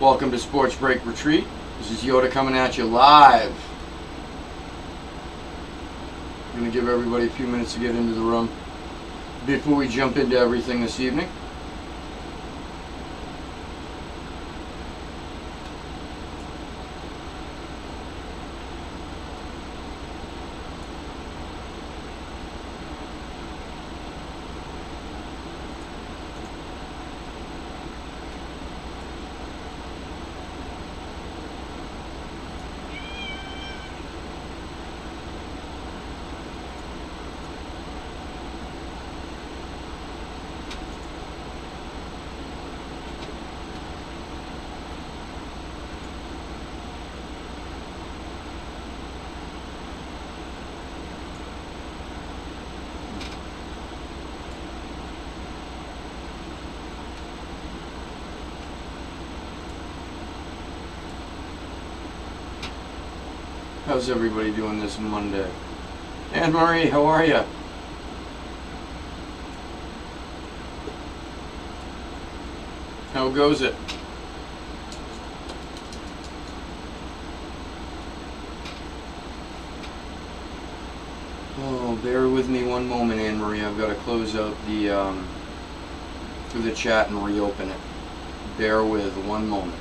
Welcome to Sports Break Retreat. This is Yoda coming at you live. I'm going to give everybody a few minutes to get into the room before we jump into everything this evening. How's everybody doing this Monday? Anne Marie, how are you? How goes it? Oh, bear with me one moment, Anne Marie. I've got to close out the chat and reopen it. Bear with one moment.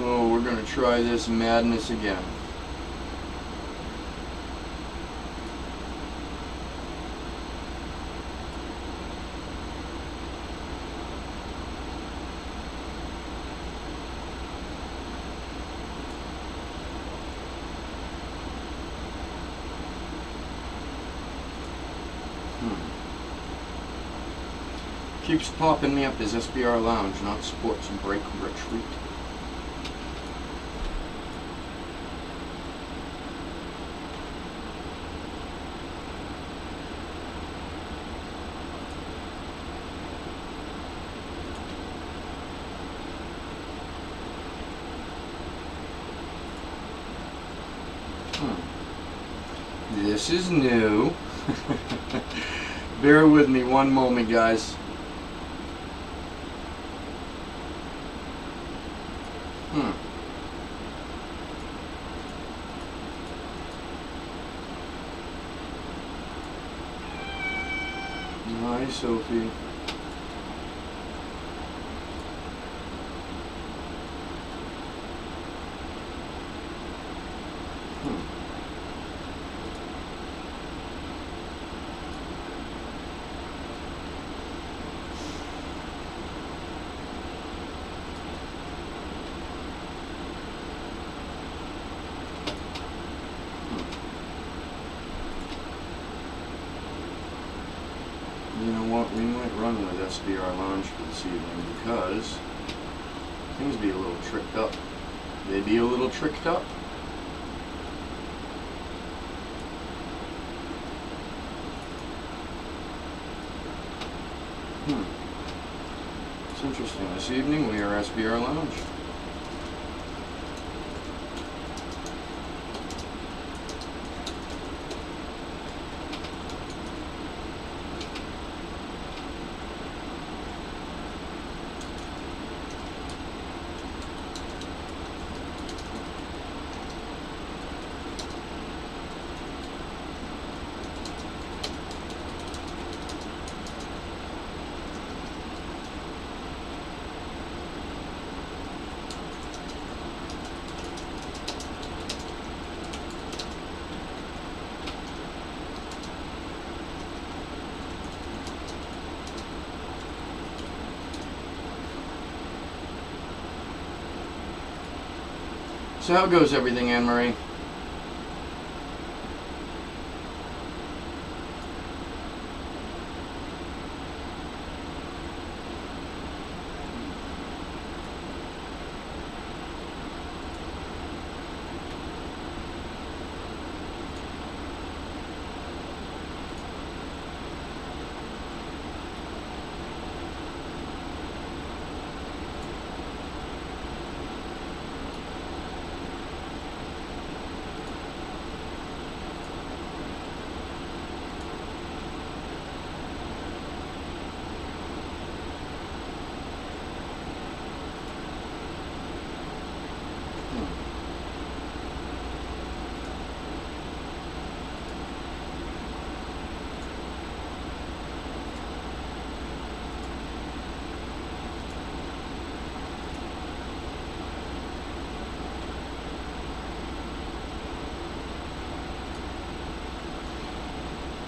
Oh, we're going to try this madness again. Keeps popping me up as SBR Lounge, not Sports Break Retreat. This is new. Bear with me one moment, guys. Hi, Sophie. You know what, we might run with SBR Lounge for this evening because things be a little tricked up. They be a little tricked up. It's interesting. This evening we are SBR Lounge. So how goes everything, Anne Marie?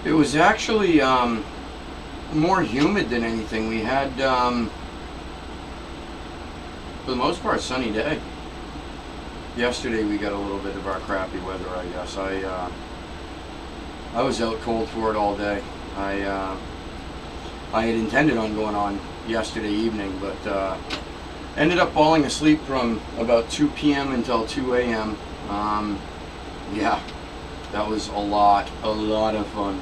It was actually more humid than anything. We had, for the most part, sunny day. Yesterday we got a little bit of our crappy weather, I guess. I was out cold for it all day. I had intended on going on yesterday evening, but ended up falling asleep from about 2 p.m. until 2 a.m. Yeah, that was a lot of fun.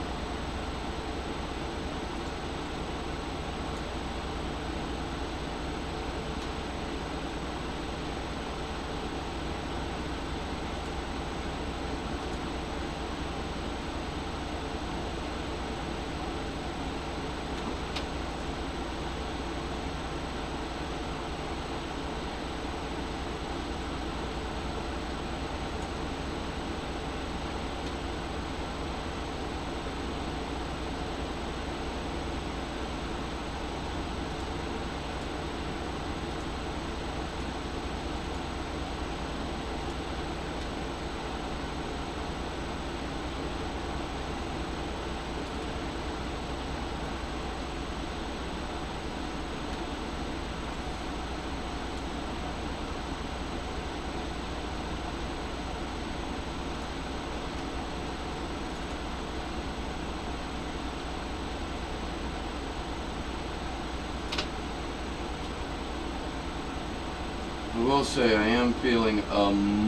I will say I am feeling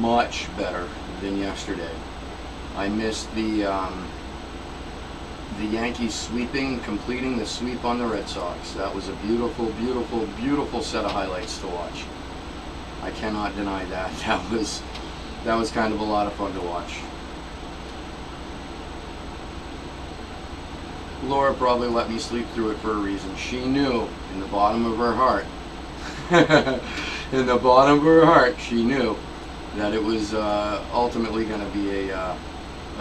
much better than yesterday. I missed the Yankees sweeping, completing the sweep on the Red Sox. That was a beautiful, beautiful, beautiful set of highlights to watch. I cannot deny that. That was kind of a lot of fun to watch. Laura probably let me sleep through it for a reason. She knew in the bottom of her heart, in the bottom of her heart, she knew that it was ultimately going to be a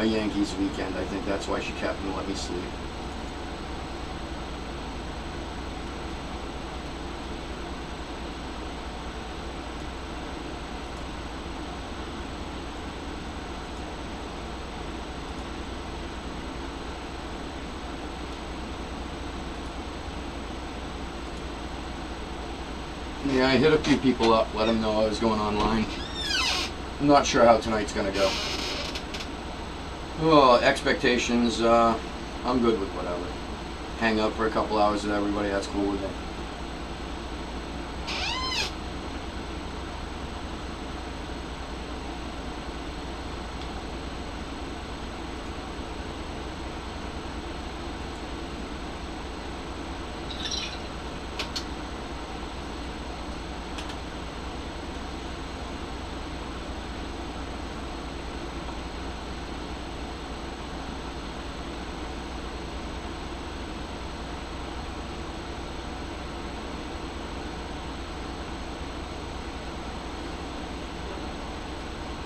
Yankees weekend. I think that's why she kept and let me sleep. Yeah, I hit a few people up, let them know I was going online. I'm not sure how tonight's going to go. Oh, expectations, I'm good with whatever. Hang out for a couple hours with everybody, that's cool with me.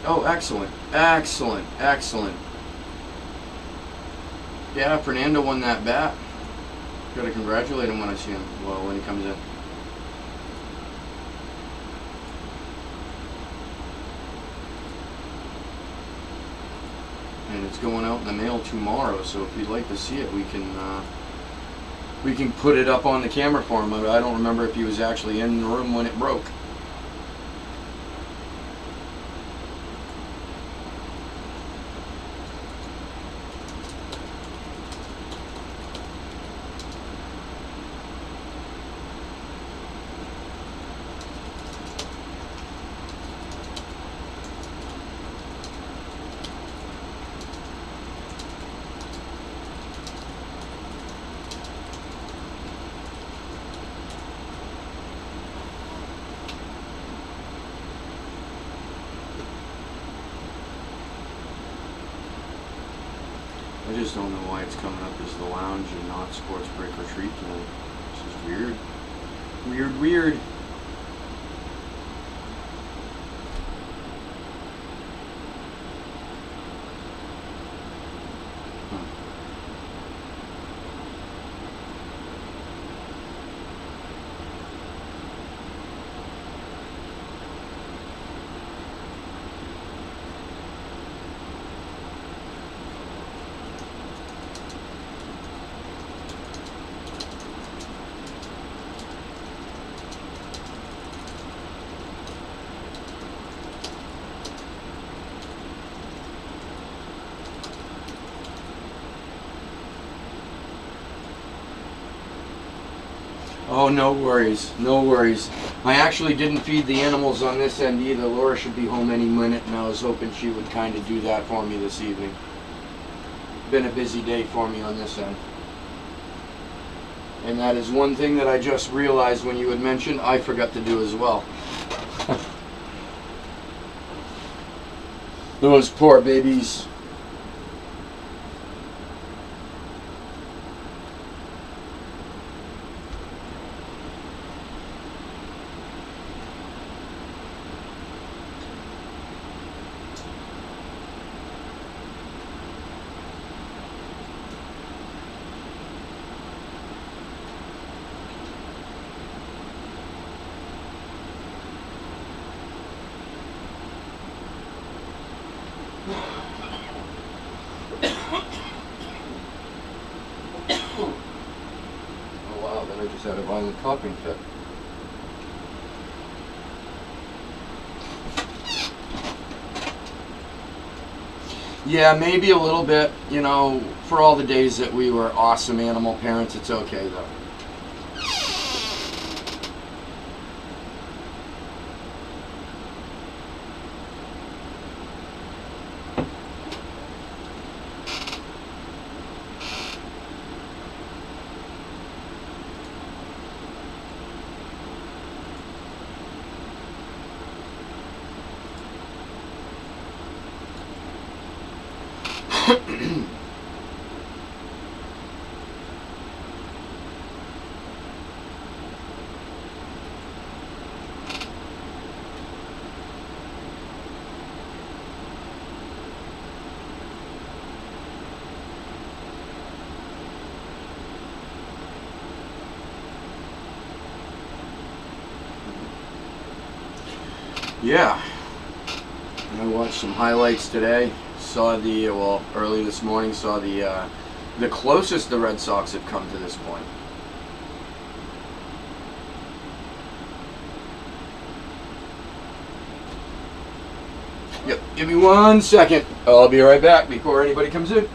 Oh, excellent, excellent, excellent. Yeah, Fernando won that bat. Gotta congratulate him when I see him. Well, when he comes in. And it's going out in the mail tomorrow, so if you'd like to see it, we can put it up on the camera for him. I don't remember if he was actually in the room when it broke. just don't know why it's coming up as the lounge and not sports break retreat tonight. This is weird. Weird, weird. Oh, no worries, no worries. I actually didn't feed the animals on this end either. Laura should be home any minute, and I was hoping she would kind of do that for me this evening. Been a busy day for me on this end. And that is one thing that I just realized when you had mentioned I forgot to do as well. Those poor babies. Oh wow, then I just had a violent coughing fit. Yeah, maybe a little bit. You know, for all the days that we were awesome animal parents, it's okay though. Yeah, I watched some highlights today. Saw the early this morning. Saw the closest the Red Sox have come to this point. Yep. Give me 1 second. I'll be right back before anybody comes in.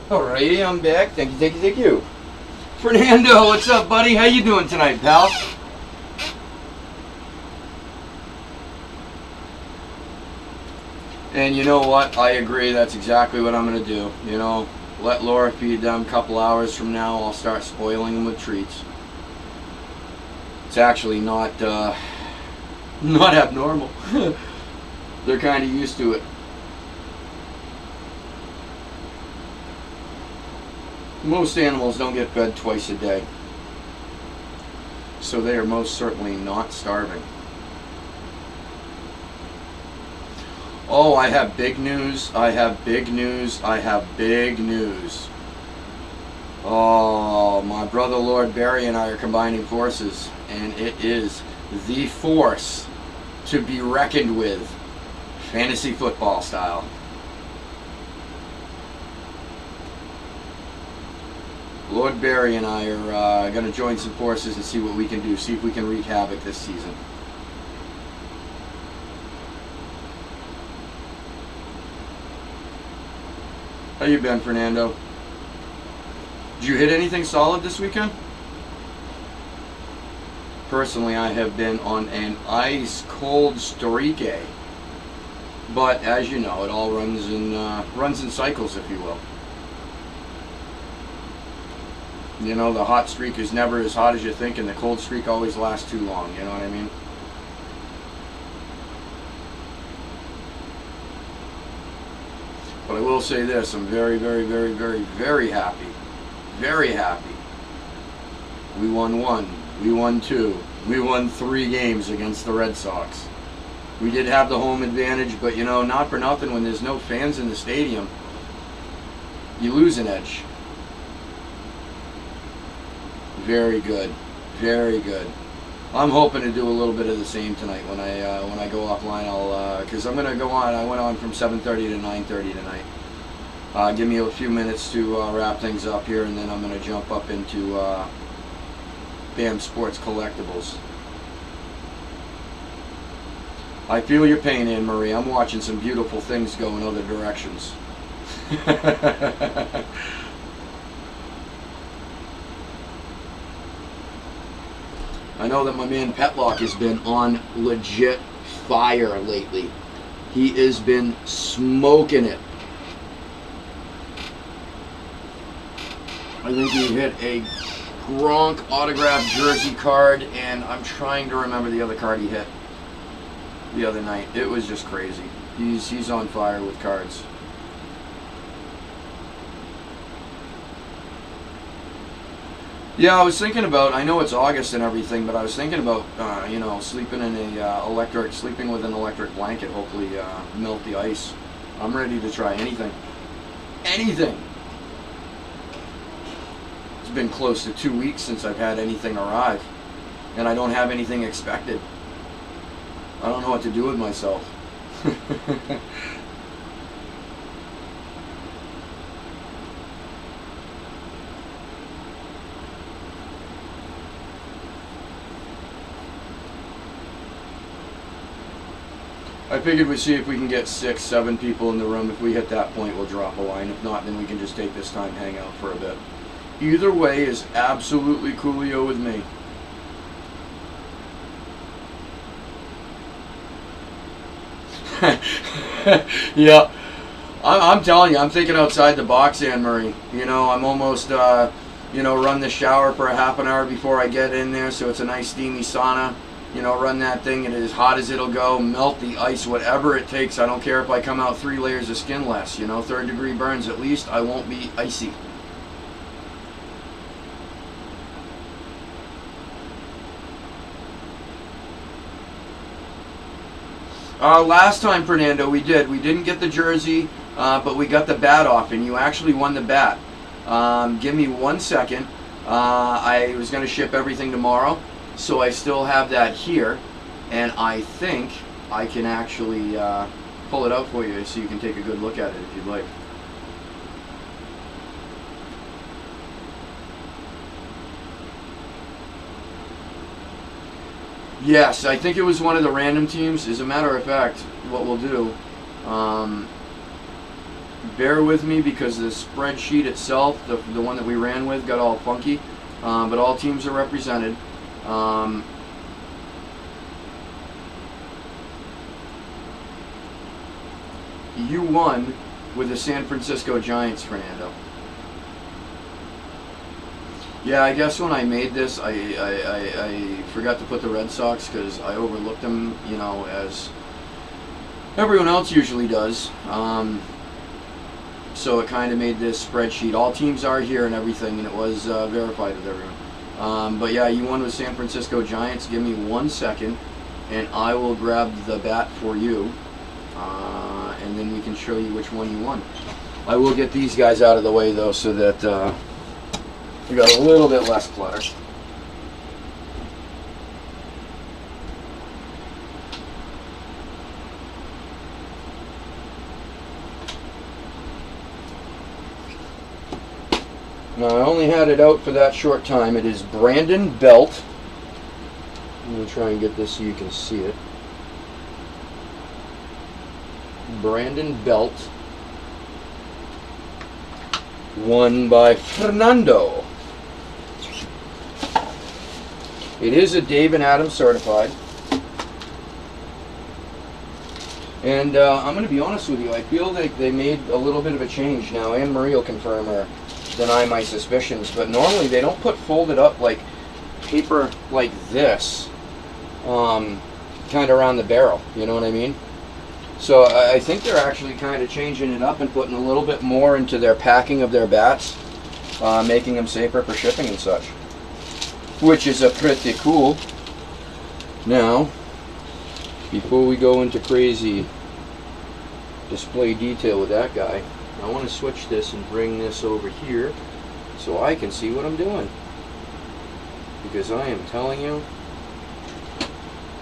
Alrighty, I'm back. Thank you. Fernando, what's up, buddy? How you doing tonight, pal? And you know what? I agree. That's exactly what I'm going to do. You know, let Laura feed them. A couple hours from now, I'll start spoiling them with treats. It's actually not abnormal. They're kind of used to it. Most animals don't get fed twice a day, so they are most certainly not starving. Oh, I have big news. I have big news. I have big news. Oh, my brother Lord Barry and I are combining forces, and it is the force to be reckoned with, fantasy football style. Lord Barry and I are going to join some forces and see what we can do, see if we can wreak havoc this season. How you been, Fernando? Did you hit anything solid this weekend? Personally, I have been on an ice-cold streak. But as you know, it all runs in cycles, if you will. You know, the hot streak is never as hot as you think, and the cold streak always lasts too long. You know what I mean? But I will say this, I'm very, very, very, very, very happy. Very happy. We won 1. We won 2. We won 3 games against the Red Sox. We did have the home advantage, but you know, not for nothing, when there's no fans in the stadium, you lose an edge. Very good. Very good. I'm hoping to do a little bit of the same tonight when I go offline. Because I'm gonna go on. I went on from 7:30 to 9:30 tonight. Give me a few minutes to wrap things up here, and then I'm gonna jump up into BAM Sports Collectibles. I feel your pain, Anne Marie. I'm watching some beautiful things go in other directions. I know that my man Petlock has been on legit fire lately. He has been smoking it. I think he hit a Gronk autographed jersey card, and I'm trying to remember the other card he hit the other night. It was just crazy. He's on fire with cards. Yeah, I was thinking about, I know it's August and everything, but I was thinking about, you know, sleeping in a sleeping with an electric blanket, hopefully melt the ice. I'm ready to try anything. Anything! It's been close to 2 weeks since I've had anything arrive, and I don't have anything expected. I don't know what to do with myself. I figured we'd see if we can get 6, 7 people in the room. If we hit that point, we'll drop a line. If not, then we can just take this time, hang out for a bit. Either way is absolutely coolio with me. Yeah, I'm telling you, I'm thinking outside the box, Anne Marie. You know, I'm almost, you know, run the shower for a half an hour before I get in there, so it's a nice steamy sauna. You know, run that thing, it is as hot as it'll go, melt the ice, whatever it takes. I don't care if I come out 3 layers of skin less, you know, 3rd degree burns, at least I won't be icy. Last time, Fernando, we didn't get the jersey, but we got the bat off, and you actually won the bat. Give me 1 second. I was going to ship everything tomorrow. So I still have that here, and I think I can actually pull it out for you so you can take a good look at it if you'd like. Yes, I think it was one of the random teams. As a matter of fact, what we'll do, bear with me because the spreadsheet itself, the one that we ran with, got all funky. But all teams are represented. You won with the San Francisco Giants, Fernando. Yeah, I guess when I made this, I forgot to put the Red Sox because I overlooked them, you know, as everyone else usually does. So it kind of made this spreadsheet. All teams are here and everything, and it was verified with everyone. But yeah, you won with San Francisco Giants. Give me 1 second, and I will grab the bat for you, and then we can show you which one you won. I will get these guys out of the way, though, so that we got a little bit less clutter. Now, I only had it out for that short time. It is Brandon Belt. I'm going to try and get this so you can see it. Brandon Belt. Won by Fernando. It is a Dave and Adam certified. And I'm going to be honest with you. I feel like they made a little bit of a change now. Anne Marie will confirm or deny my suspicions. But normally they don't put folded up like paper like this. Kind of around the barrel. You know what I mean? So I think they're actually kind of changing it up and putting a little bit more into their packing of their bats. Making them safer for shipping and such. Which is a pretty cool. Now, before we go into crazy display detail with that guy, I want to switch this and bring this over here so I can see what I'm doing. Because I am telling you,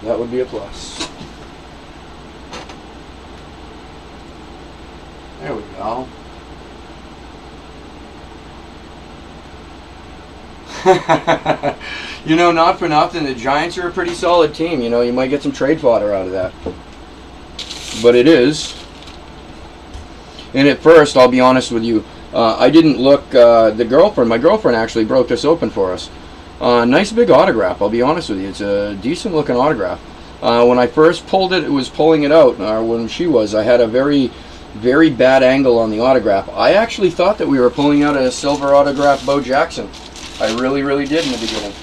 that would be a plus. There we go. You know, not for nothing, the Giants are a pretty solid team. You know, you might get some trade fodder out of that. But it is. And at first, I'll be honest with you, I didn't look, my girlfriend actually broke this open for us. Nice big autograph, I'll be honest with you. It's a decent looking autograph. When I first pulled it, was pulling it out, when she was, I had a very, very bad angle on the autograph. I actually thought that we were pulling out a silver autograph Bo Jackson. I really, really did in the beginning,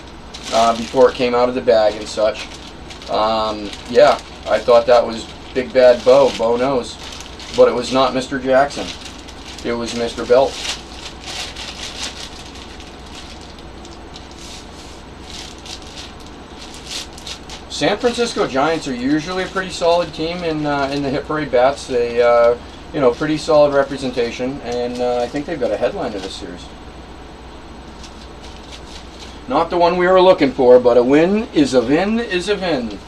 before it came out of the bag and such. Yeah, I thought that was Big Bad Bo. Bo knows. But it was not Mr. Jackson. It was Mr. Belt. San Francisco Giants are usually a pretty solid team in the Hit Parade bats. They, you know, pretty solid representation, and I think they've got a headliner this series. Not the one we were looking for, but a win is a win is a win.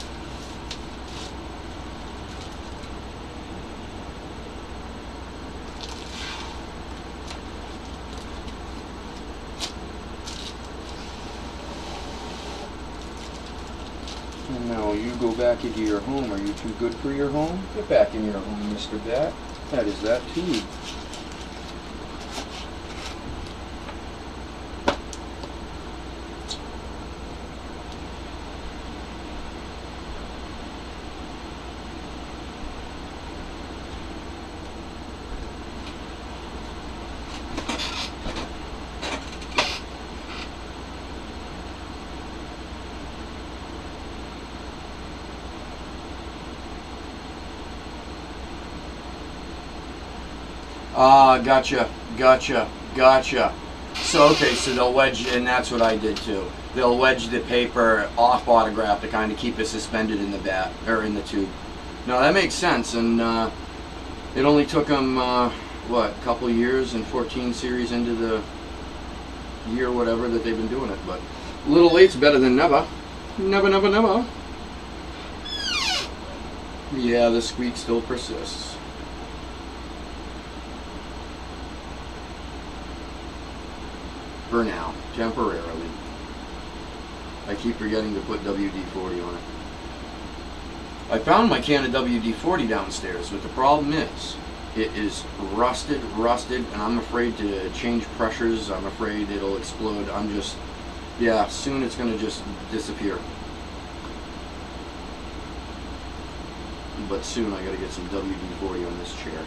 And now you go back into your home. Are you too good for your home? Get back in your home, Mr. Bat. That is that too. Gotcha. So, okay, so they'll wedge, and that's what I did too. They'll wedge the paper off autograph to kind of keep it suspended in the bat, or in the tube. No, that makes sense, and it only took them, what, a couple years and 14 series into the year, whatever, that they've been doing it. But a little late's better than never. Never. Yeah, the squeak still persists. For now, temporarily. I keep forgetting to put WD-40 on it. I found my can of WD-40 downstairs, but the problem is, It is rusted, and I'm afraid to change pressures. I'm afraid it'll explode. I'm just, yeah, soon it's going to just disappear. But soon I got to get some WD-40 on this chair.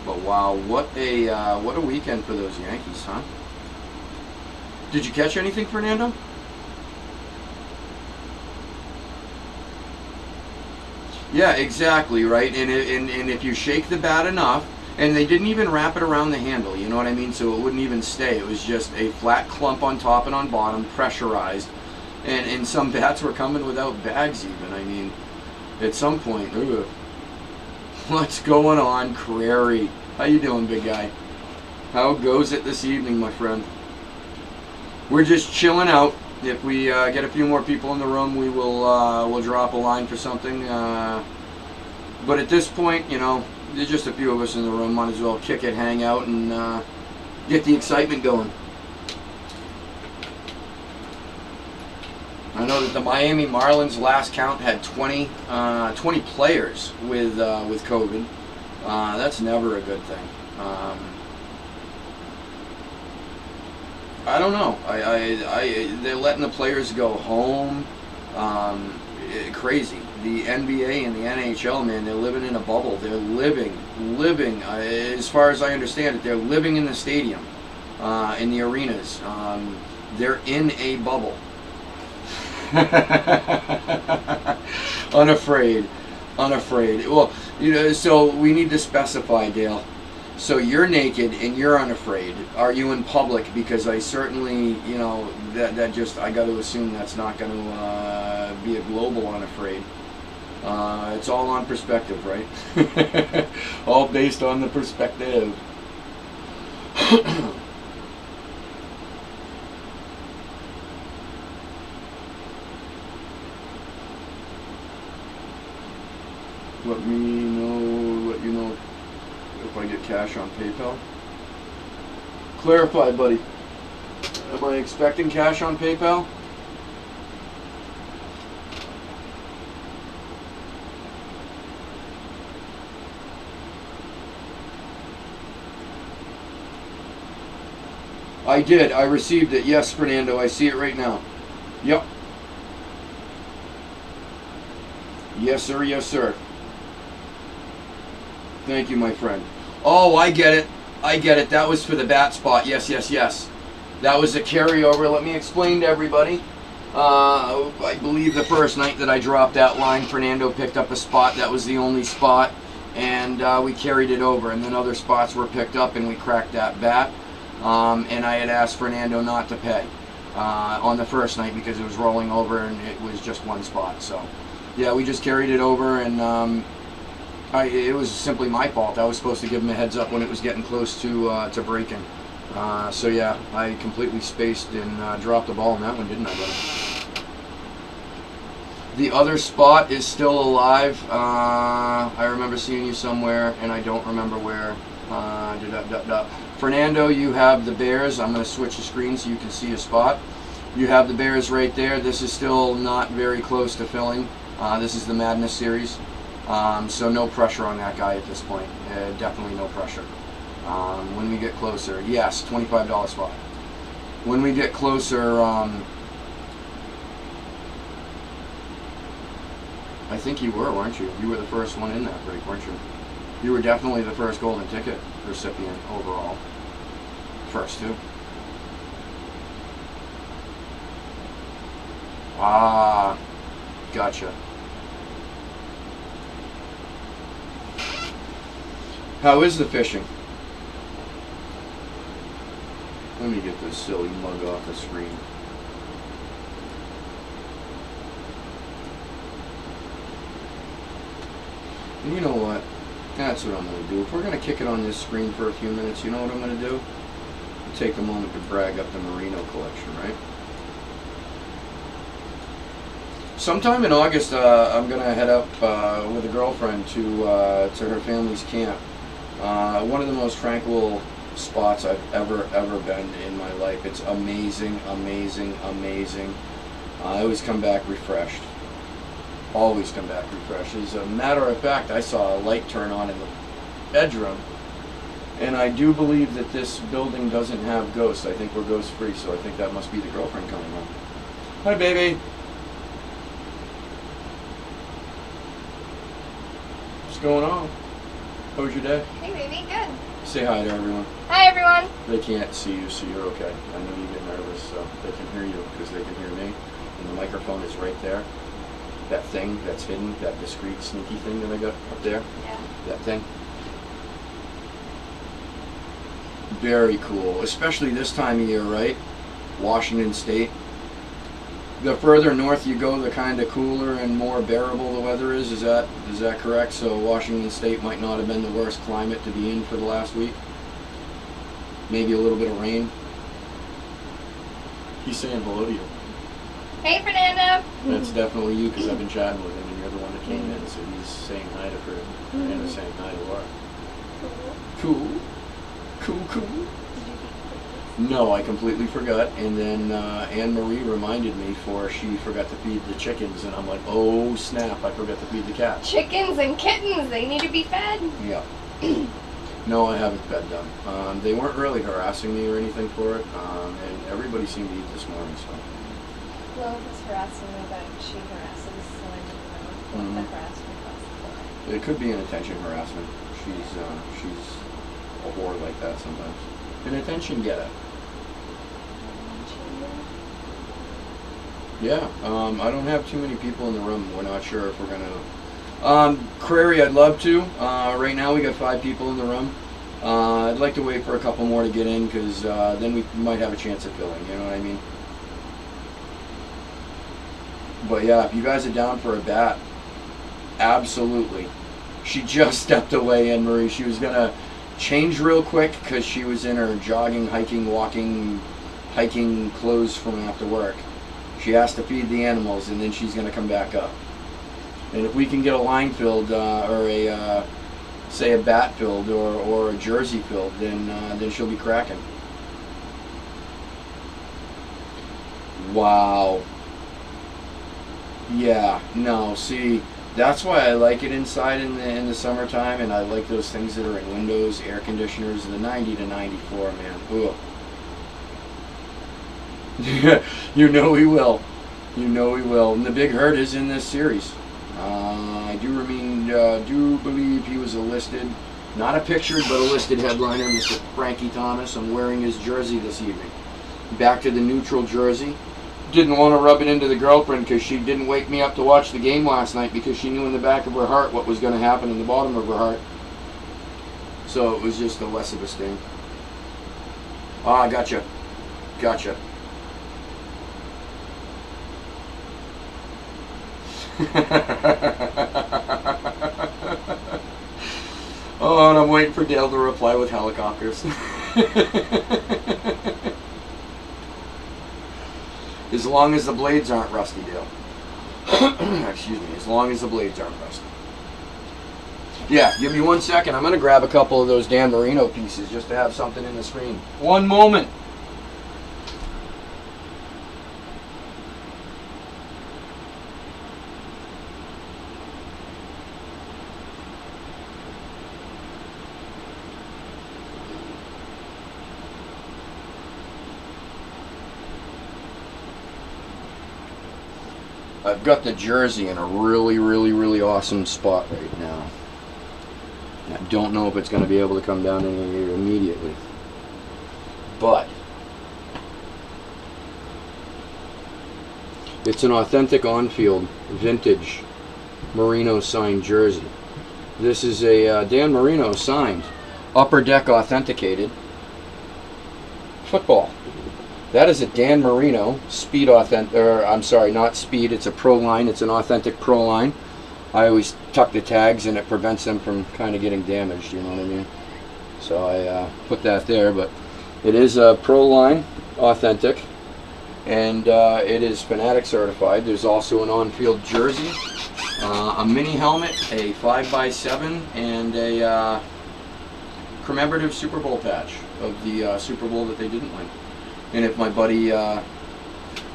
But wow, what a weekend for those Yankees, huh? Did you catch anything, Fernando? Yeah, exactly, right. And if you shake the bat enough, and they didn't even wrap it around the handle, you know what I mean? So it wouldn't even stay. It was just a flat clump on top and on bottom, pressurized. And some bats were coming without bags even. I mean, at some point, ugh. What's going on, Crary? How you doing, big guy? How goes it this evening, my friend? We're just chilling out. If we get a few more people in the room, we will we'll drop a line for something. But at this point, you know, there's just a few of us in the room. Might as well kick it, hang out, and get the excitement going. I know that the Miami Marlins last count had 20 players with COVID. That's never a good thing. I don't know. They're letting the players go home. Crazy. The NBA and the NHL, man, they're living in a bubble. They're living. As far as I understand it, they're living in the stadium, in the arenas. They're in a bubble. Unafraid. Well, you know, so we need to specify, Dale. So you're naked and you're unafraid. Are you in public? Because I certainly, you know, that just, I got to assume that's not going to be a global unafraid. It's all on perspective, right? All based on the perspective. Let you know if I get cash on PayPal. Clarify, buddy. Am I expecting cash on PayPal? I did. I received it. Yes, Fernando. I see it right now. Yep. Yes, sir. Yes, sir. Thank you, my friend. Oh, I get it. That was for the bat spot. Yes. That was a carryover. Let me explain to everybody. I believe the first night that I dropped that line, Fernando picked up a spot. That was the only spot. And we carried it over. And then other spots were picked up and we cracked that bat. And I had asked Fernando not to pay on the first night because it was rolling over and it was just one spot. So, yeah, we just carried it over and... it was simply my fault. I was supposed to give him a heads up when it was getting close to breaking. So yeah, I completely spaced and dropped the ball on that one, didn't I, buddy? The other spot is still alive. I remember seeing you somewhere, and I don't remember where. Fernando, you have the Bears. I'm going to switch the screen so you can see a spot. You have the Bears right there. This is still not very close to filling. This is the Madness series. So no pressure on that guy at this point. Definitely no pressure. When we get closer, yes, $25 spot. When we get closer, I think you were, weren't you? You were the first one in that break, weren't you? You were definitely the first golden ticket recipient overall. First two. Ah, gotcha. How is the fishing? Let me get this silly mug off the screen. And you know what? That's what I'm going to do. If we're going to kick it on this screen for a few minutes, you know what I'm going to do? Take a moment to brag up the Merino collection, right? Sometime in August, I'm going to head up with a girlfriend to her family's camp. One of the most tranquil spots I've ever been in my life. It's amazing. I always come back refreshed. always come back refreshed. As a matter of fact, I saw a light turn on in the bedroom, and I do believe that this building doesn't have ghosts. I think we're ghost free, so I think that must be the girlfriend coming home. Hi, baby. What's going on? How was your day? Hey, baby, good. Say hi to everyone. Hi, everyone. They can't see you, so you're okay. I know you get nervous, so they can hear you because they can hear me. And the microphone is right there. That thing that's hidden, that discreet, sneaky thing that I got up there. Yeah. That thing. Very cool, especially this time of year, right? Washington State. The further north you go, the kind of cooler and more bearable the weather is. Is that correct? So Washington State might not have been the worst climate to be in for the last week. Maybe a little bit of rain. He's saying hello to you. Hey, Fernando. That's definitely you because I've been chatting with him and you're the one that came in, so he's saying hi to her. And saying hi to Laura. Cool. No, I completely forgot, and then Anne Marie reminded me she forgot to feed the chickens, and I'm like, oh snap, I forgot to feed the cats. Chickens and kittens, they need to be fed. Yeah. No, I haven't fed them. They weren't really harassing me or anything for it, and everybody seemed to eat this morning, so. Well, was harassing me, but she harasses, so I didn't know what the harassment was for. It could be an attention harassment. She's a whore like that sometimes. An attention getter. Yeah, I don't have too many people in the room. We're not sure if we're gonna. Crary, I'd love to. Right now we got 5 people in the room. I'd like to wait for a couple more to get in because then we might have a chance at filling. You know what I mean? But yeah, if you guys are down for a bat, absolutely. She just stepped away, Anne Marie. She was gonna change real quick because she was in her jogging, hiking, walking, hiking clothes from after work. She has to feed the animals, and then she's going to come back up. And if we can get a line filled, or say a bat filled, or a jersey filled, then she'll be cracking. Wow. Yeah. No. See, that's why I like it inside in the summertime, and I like those things that are in windows, air conditioners, the 90 to 94, man. Ooh. You know we will. You know we will. And the big hurt is in this series. I do believe he was a listed, not a pictured, but a listed headliner, Mr. Frankie Thomas. I'm wearing his jersey this evening. Back to the neutral jersey. Didn't want to rub it into the girlfriend because she didn't wake me up to watch the game last night because she knew in the back of her heart what was going to happen in the bottom of her heart. So it was just a less of a sting. Ah, gotcha. Gotcha. Oh, and I'm waiting for Dale to reply with helicopters. As long as the blades aren't rusty, Dale. Excuse me, as long as the blades aren't rusty. Yeah, give me 1 second. I'm going to grab a couple of those Dan Marino pieces just to have something in the screen. 1 moment. I've got the jersey in a really, really, really awesome spot right now. I don't know if it's going to be able to come down in here immediately. But it's an authentic on-field, vintage Marino signed jersey. This is a Dan Marino signed, upper deck authenticated football. That is a Dan Marino Speed authentic, or I'm sorry, not Speed, it's a Pro line, it's an authentic Pro line. I always tuck the tags and it prevents them from kind of getting damaged, you know what I mean? So I put that there, but it is a Pro line, authentic, and it is Fanatic certified. There's also an on-field jersey, a mini helmet, a 5x7, and a commemorative Super Bowl patch of the Super Bowl that they didn't win. And if my buddy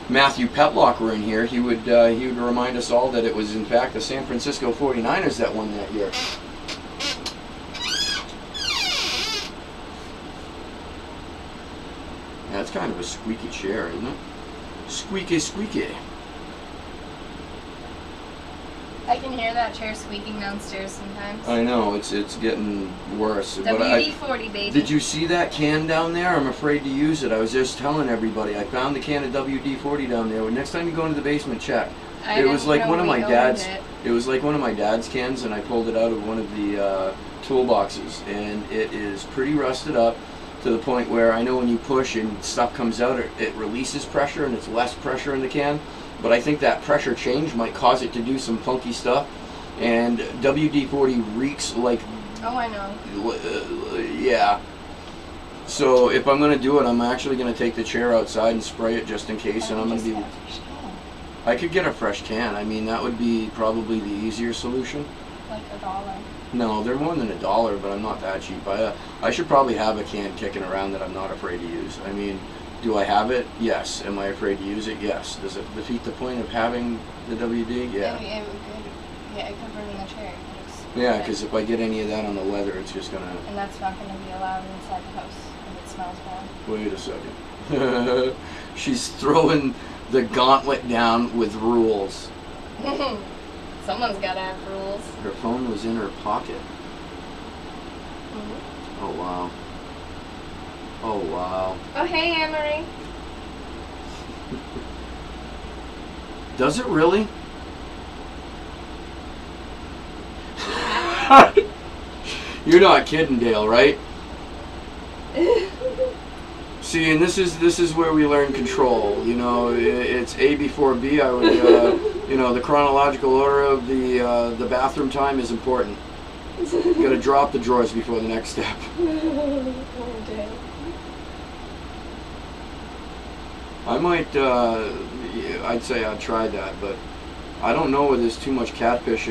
Matthew Petlock were in here, he would remind us all that it was in fact the San Francisco 49ers that won that year. Yeah, that's kind of a squeaky chair, isn't it? Squeaky, squeaky. I can hear that chair squeaking downstairs sometimes. I know, it's getting worse. WD-40, baby. Did you see that can down there? I'm afraid to use it. I was just telling everybody. I found the can of WD-40 down there. Next time you go into the basement, check. It was like one of my dad's. It was like one of my dad's cans, and I pulled it out of one of the toolboxes, and it is pretty rusted up to the point where I know when you push and stuff comes out, it releases pressure, and it's less pressure in the can. But I think that pressure change might cause it to do some funky stuff. And WD-40 reeks like... Oh, I know. Yeah. So if I'm going to do it, I'm actually going to take the chair outside and spray it just in case. And I'm going to be... I could get a fresh can. I mean, that would be probably the easier solution. Like $1. No, they're more than $1, but I'm not that cheap. I should probably have a can kicking around that I'm not afraid to use. I mean... Do I have it? Yes. Am I afraid to use it? Yes. Does it defeat the point of having the WD? Yeah. It could ruin the chair. Yeah, because if I get any of that on the leather, it's just gonna... And that's not going to be allowed inside the house if it smells bad. Wait a second. She's throwing the gauntlet down with rules. Someone's got to have rules. Her phone was in her pocket. Mm-hmm. Oh, wow. Oh, wow. Oh, hey, Anne-Marie. Does it really? You're not kidding, Dale, right? See, and this is where we learn control. You know, it's A before B. I would, you know, the chronological order of the bathroom time is important. You got to drop the drawers before the next step. Oh, Dale. I might, I'd say I'd try that, but I don't know whether there's too much catfish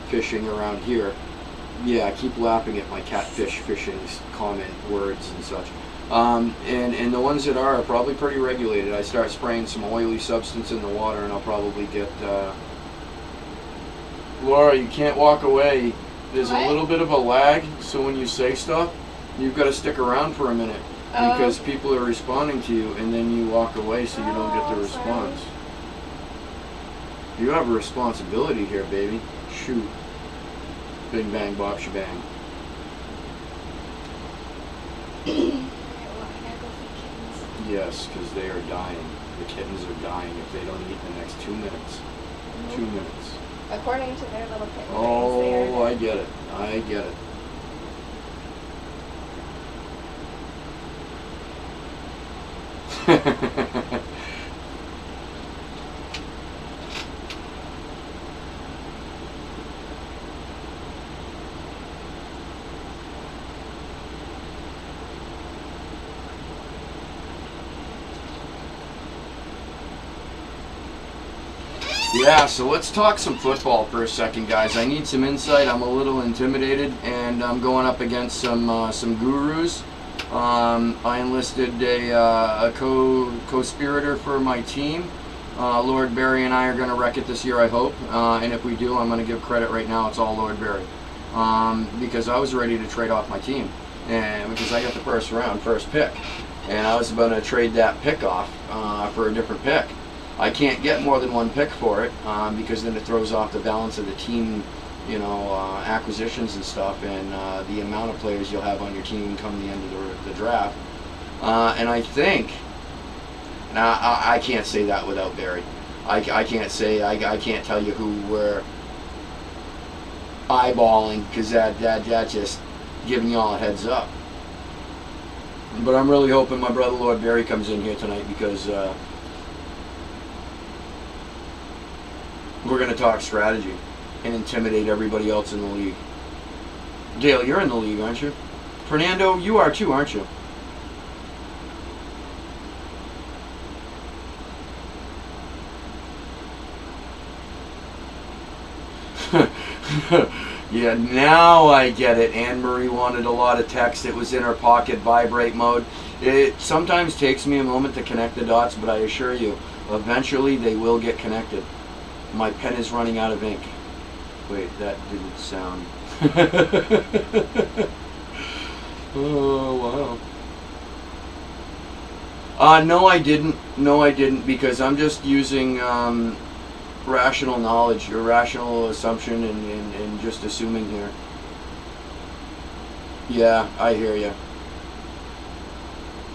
fishing around here. Yeah, I keep laughing at my catfish fishing comment words and such. And the ones that are probably pretty regulated. I start spraying some oily substance in the water, and I'll probably get. Laura, you can't walk away. There's a little bit of a lag, so when you say stuff, you've got to stick around for a minute. Because people are responding to you, and then you walk away so you don't get the response. You have a responsibility here, baby. Shoot. Bing, bang, bop, shebang. Yes, because they are dying. The kittens are dying if they don't eat in the next 2 minutes. 2 minutes. According to their little kitten. Oh, I get it. I get it. Yeah, so let's talk some football for a second, guys. I need some insight. I'm a little intimidated, and I'm going up against some gurus. I enlisted a co-conspirator for my team. Lord Barry and I are going to wreck it this year, I hope. And if we do, I'm going to give credit right now. It's all Lord Barry. Because I was ready to trade off my team. And because I got the first pick. And I was about to trade that pick off for a different pick. I can't get more than one pick for it because then it throws off the balance of the team, you know, acquisitions and stuff, and the amount of players you'll have on your team come the end of the draft. And I think, now I can't say that without Barry. I can't say, I can't tell you who we're eyeballing because that just giving y'all a heads up. But I'm really hoping my brother Lord Barry comes in here tonight because we're going to talk strategy and intimidate everybody else in the league. Dale, you're in the league, aren't you? Fernando, you are too, aren't you? Yeah, now I get it. Anne Marie wanted a lot of text. It was in her pocket, vibrate mode. It sometimes takes me a moment to connect the dots, but I assure you, eventually they will get connected. My pen is running out of ink. Wait, that didn't sound. Oh, wow. No, I didn't. No, I didn't, because I'm just using rational knowledge, or rational assumption, and just assuming here. Yeah, I hear you.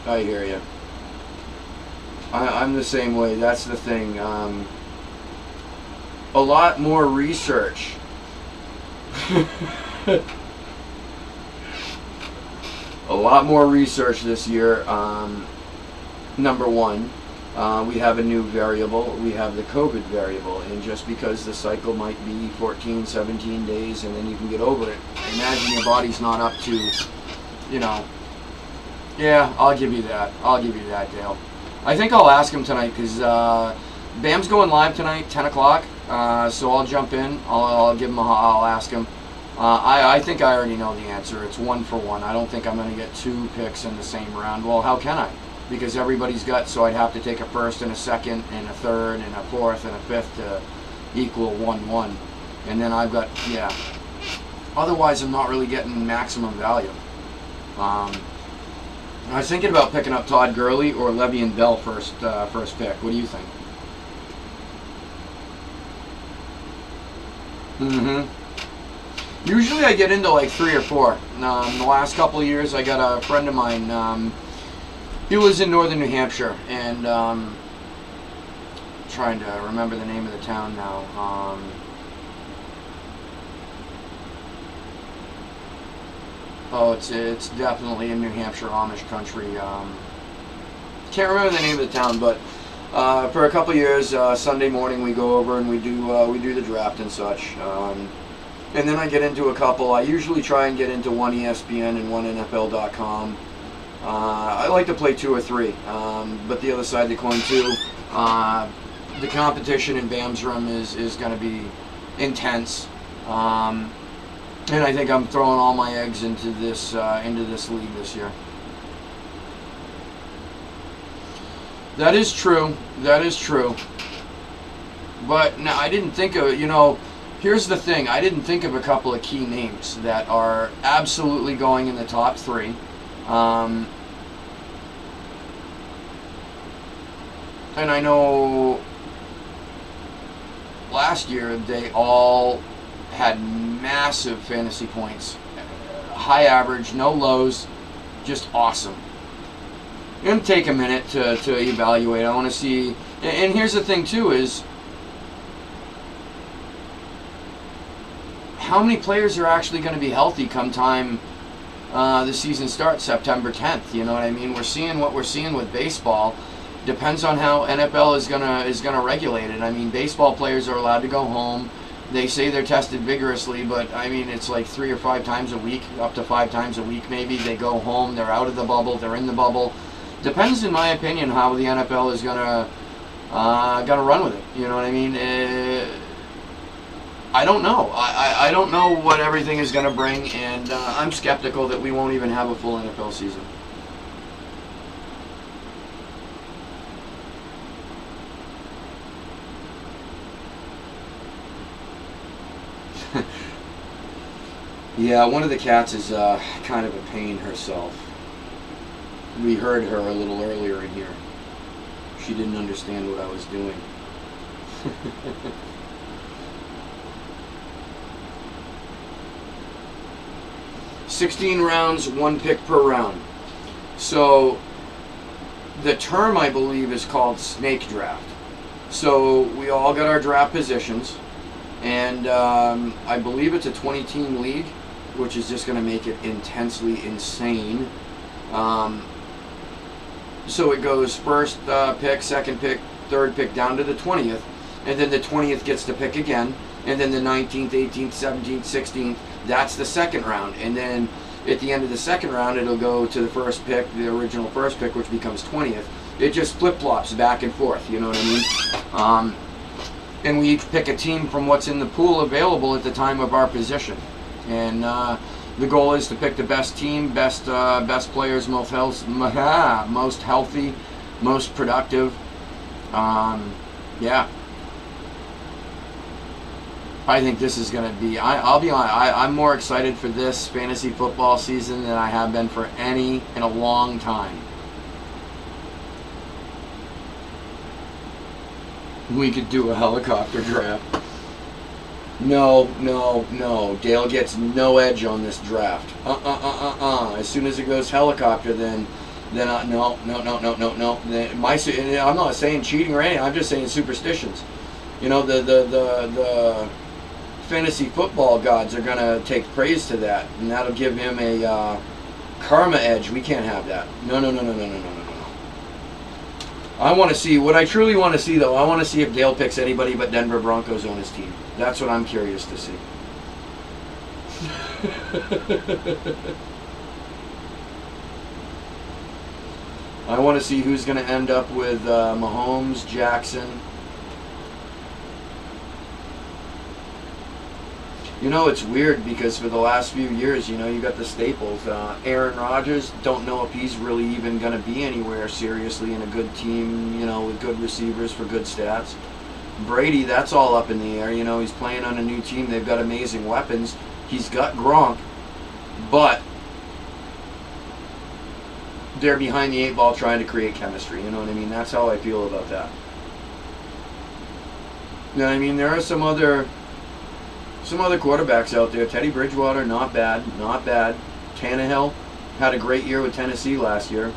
I hear you. I'm the same way. That's the thing. A lot more research. A lot more research this year. Number one, we have a new variable. We have the COVID variable. And just because the cycle might be 14, 17 days and then you can get over it, imagine your body's not up to, yeah, I'll give you that. I'll give you that, Dale. I think I'll ask him tonight because Bam's going live tonight, 10 o'clock. So I'll jump in. I'll give him I'll ask him. I think I already know the answer. It's 1 for 1. I don't think I'm going to get 2 picks in the same round. Well, how can I? Because everybody's got, so I'd have to take a first and a second and a third and a fourth and a fifth to equal 1-1. And then I've got, yeah. Otherwise, I'm not really getting maximum value. I was thinking about picking up Todd Gurley or Le'Veon Bell first pick. What do you think? Usually I get into like 3 or 4. The last couple of years I got a friend of mine, he lives in northern New Hampshire, and trying to remember the name of the town now. It's definitely in New Hampshire, Amish country. Can't remember the name of the town, but for a couple of years, Sunday morning we go over and we do the draft and such. And then I get into a couple. I usually try and get into one ESPN and one NFL.com. I like to play 2 or 3, but the other side of the coin too, the competition in Bam's room is going to be intense, and I think I'm throwing all my eggs into this league this year. That is true. That is true. But now I didn't think of, here's the thing. I didn't think of a couple of key names that are absolutely going in the top 3. And I know last year they all had massive fantasy points, high average, no lows, just awesome. I'm going to take a minute to evaluate. I want to see, and here's the thing too is, how many players are actually going to be healthy come time the season starts, September 10th? You know what I mean? We're seeing what we're seeing with baseball. Depends on how NFL is gonna regulate it. I mean, baseball players are allowed to go home. They say they're tested vigorously, but I mean, it's like 3 or 5 times a week, up to 5 times a week maybe. They go home, they're out of the bubble, they're in the bubble. Depends, in my opinion, how the NFL is gonna run with it. You know what I mean? I don't know. I don't know what everything is gonna bring, and I'm skeptical that we won't even have a full NFL season. Yeah, one of the cats is kind of a pain herself. We heard her a little earlier in here. She didn't understand what I was doing. 16 rounds, 1 pick per round. So the term, I believe, is called snake draft. So we all got our draft positions, and I believe it's a 20-team league, which is just going to make it intensely insane. So it goes first pick, second pick, third pick, down to the 20th, and then the 20th gets to pick again, and then the 19th, 18th, 17th, 16th, that's the second round. And then at the end of the second round, it'll go to the first pick, the original first pick, which becomes 20th. It just flip-flops back and forth, you know what I mean? And we each pick a team from what's in the pool available at the time of our position. And the goal is to pick the best team, best players, most healthy, most productive. Yeah. I think this is going to be, I'll be honest, I'm more excited for this fantasy football season than I have been for any in a long time. We could do a helicopter draft. No. Dale gets no edge on this draft. As soon as it goes helicopter, then no. I'm not saying cheating or anything. I'm just saying superstitions. You know, the fantasy football gods are gonna take praise to that, and that'll give him a karma edge. We can't have that. No. I want to see, what I truly want to see though, I want to see if Dale picks anybody but Denver Broncos on his team. That's what I'm curious to see. I want to see who's going to end up with Mahomes, Jackson. You know, it's weird because for the last few years, you know, you got the staples. Aaron Rodgers, don't know if he's really even going to be anywhere seriously in a good team, you know, with good receivers for good stats. Brady, that's all up in the air. You know, he's playing on a new team. They've got amazing weapons. He's got Gronk, but they're behind the eight ball trying to create chemistry. You know what I mean? That's how I feel about that. You know what I mean? There are some other quarterbacks out there. Teddy Bridgewater, not bad. Tannehill had a great year with Tennessee last year.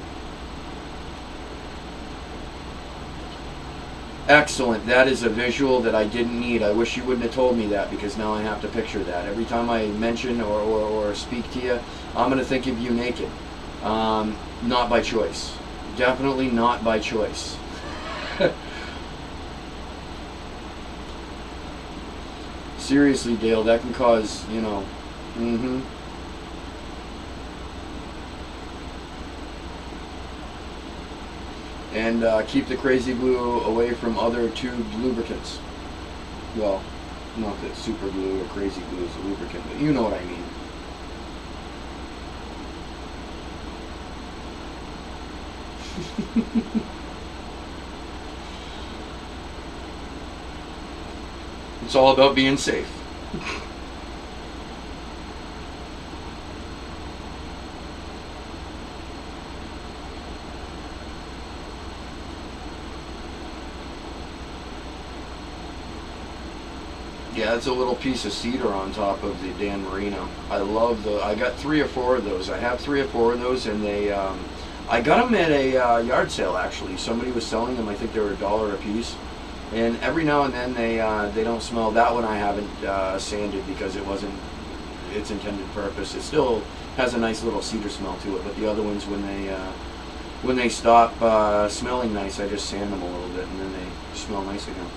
Excellent. That is a visual that I didn't need. I wish you wouldn't have told me that, because now I have to picture that. Every time I mention or speak to you, I'm going to think of you naked. Not by choice. Definitely not by choice. Seriously, Dale, that can cause, you know, And keep the Crazy Glue away from other tubed lubricants. Well, not that Super Glue or Crazy Glue is a lubricant, but you know what I mean. It's all about being safe. Yeah, it's a little piece of cedar on top of the Dan Marino. I love I got 3 or 4 of those. I have 3 or 4 of those, and they, I got them at a yard sale actually. Somebody was selling them. I think they were $1 a piece. And every now and then they don't smell. That one I haven't sanded because it wasn't its intended purpose. It still has a nice little cedar smell to it. But the other ones, when they stop smelling nice, I just sand them a little bit, and then they smell nice again.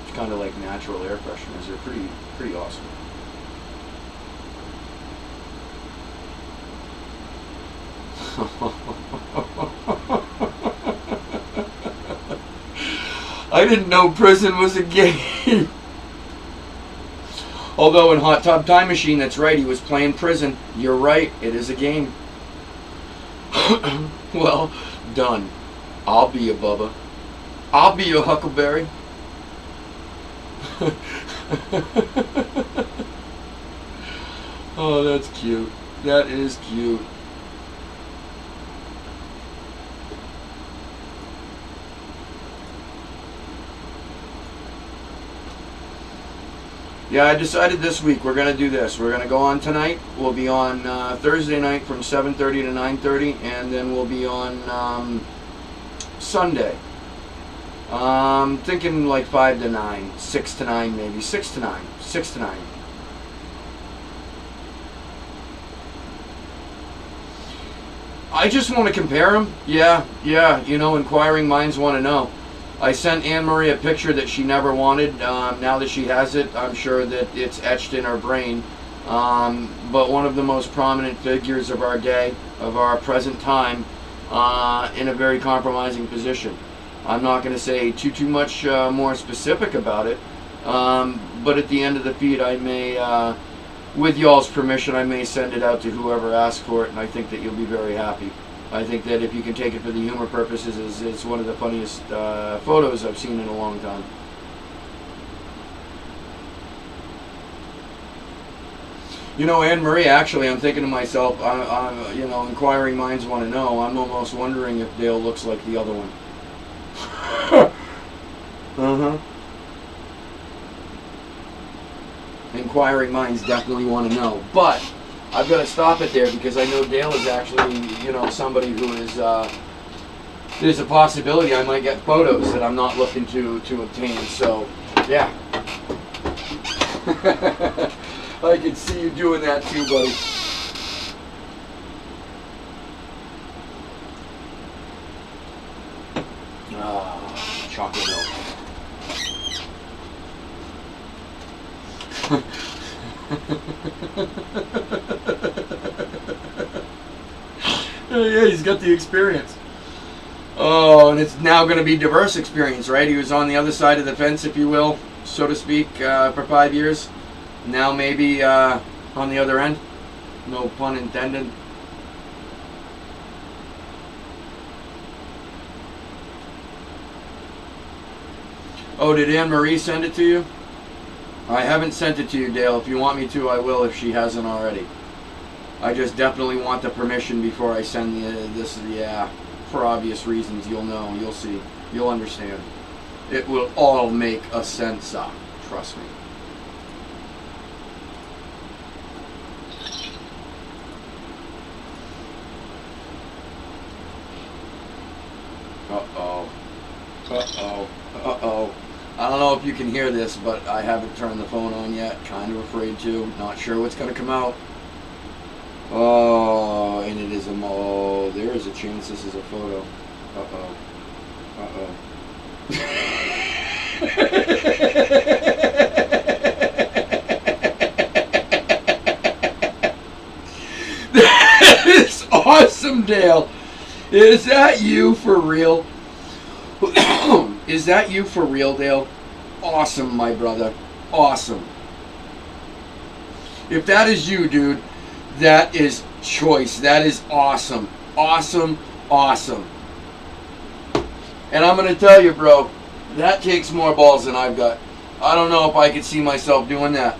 It's kind of like natural air fresheners. They're pretty awesome. I didn't know prison was a game. Although in Hot Tub Time Machine, that's right, he was playing prison. You're right, it is a game. Well, done. I'll be a Bubba. I'll be a Huckleberry. Oh, that's cute. That is cute. Yeah, I decided this week we're going to do this. We're going to go on tonight. We'll be on Thursday night from 7:30 to 9:30, and then we'll be on Sunday. Thinking like 5 to 9, 6 to 9 maybe, 6 to 9, 6 to 9. I just want to compare them. Yeah, you know, inquiring minds want to know. I sent Anne Marie a picture that she never wanted. Now that she has it, I'm sure that it's etched in her brain. But one of the most prominent figures of our day, of our present time, in a very compromising position. I'm not going to say too much more specific about it, but at the end of the feed I may with y'all's permission, I may send it out to whoever asks for it, and I think that you'll be very happy. I think that if you can take it for the humor purposes, it's one of the funniest photos I've seen in a long time. You know, Anne Marie, actually, I'm thinking to myself, you know, inquiring minds want to know, I'm almost wondering if Dale looks like the other one. Uh-huh. Inquiring minds definitely want to know. But I've got to stop it there because I know Dale is actually, you know, somebody who is, there's a possibility I might get photos that I'm not looking to obtain. So, yeah. I can see you doing that too, buddy. Ah, chocolate milk. Yeah, he's got the experience. Oh, and it's now going to be diverse experience, right? He was on the other side of the fence, if you will, so to speak, for 5 years. Now maybe on the other end. No pun intended. Oh, did Anne Marie send it to you? I haven't sent it to you, Dale. If you want me to, I will if she hasn't already. I just definitely want the permission before I send this. Yeah, for obvious reasons. You'll know. You'll see. You'll understand. It will all make a sense. Trust me. Uh-oh. Uh-oh. Uh-oh. I don't know if you can hear this, but I haven't turned the phone on yet. Kind of afraid to. Not sure what's going to come out. Oh, and it is a... Oh, there is a chance this is a photo. Uh-oh. Uh-oh. That is awesome, Dale. Is that you for real? Is that you for real, Dale? Awesome, my brother. Awesome. If that is you, dude, that is choice. That is awesome. Awesome. Awesome. And I'm going to tell you, bro, that takes more balls than I've got. I don't know if I could see myself doing that.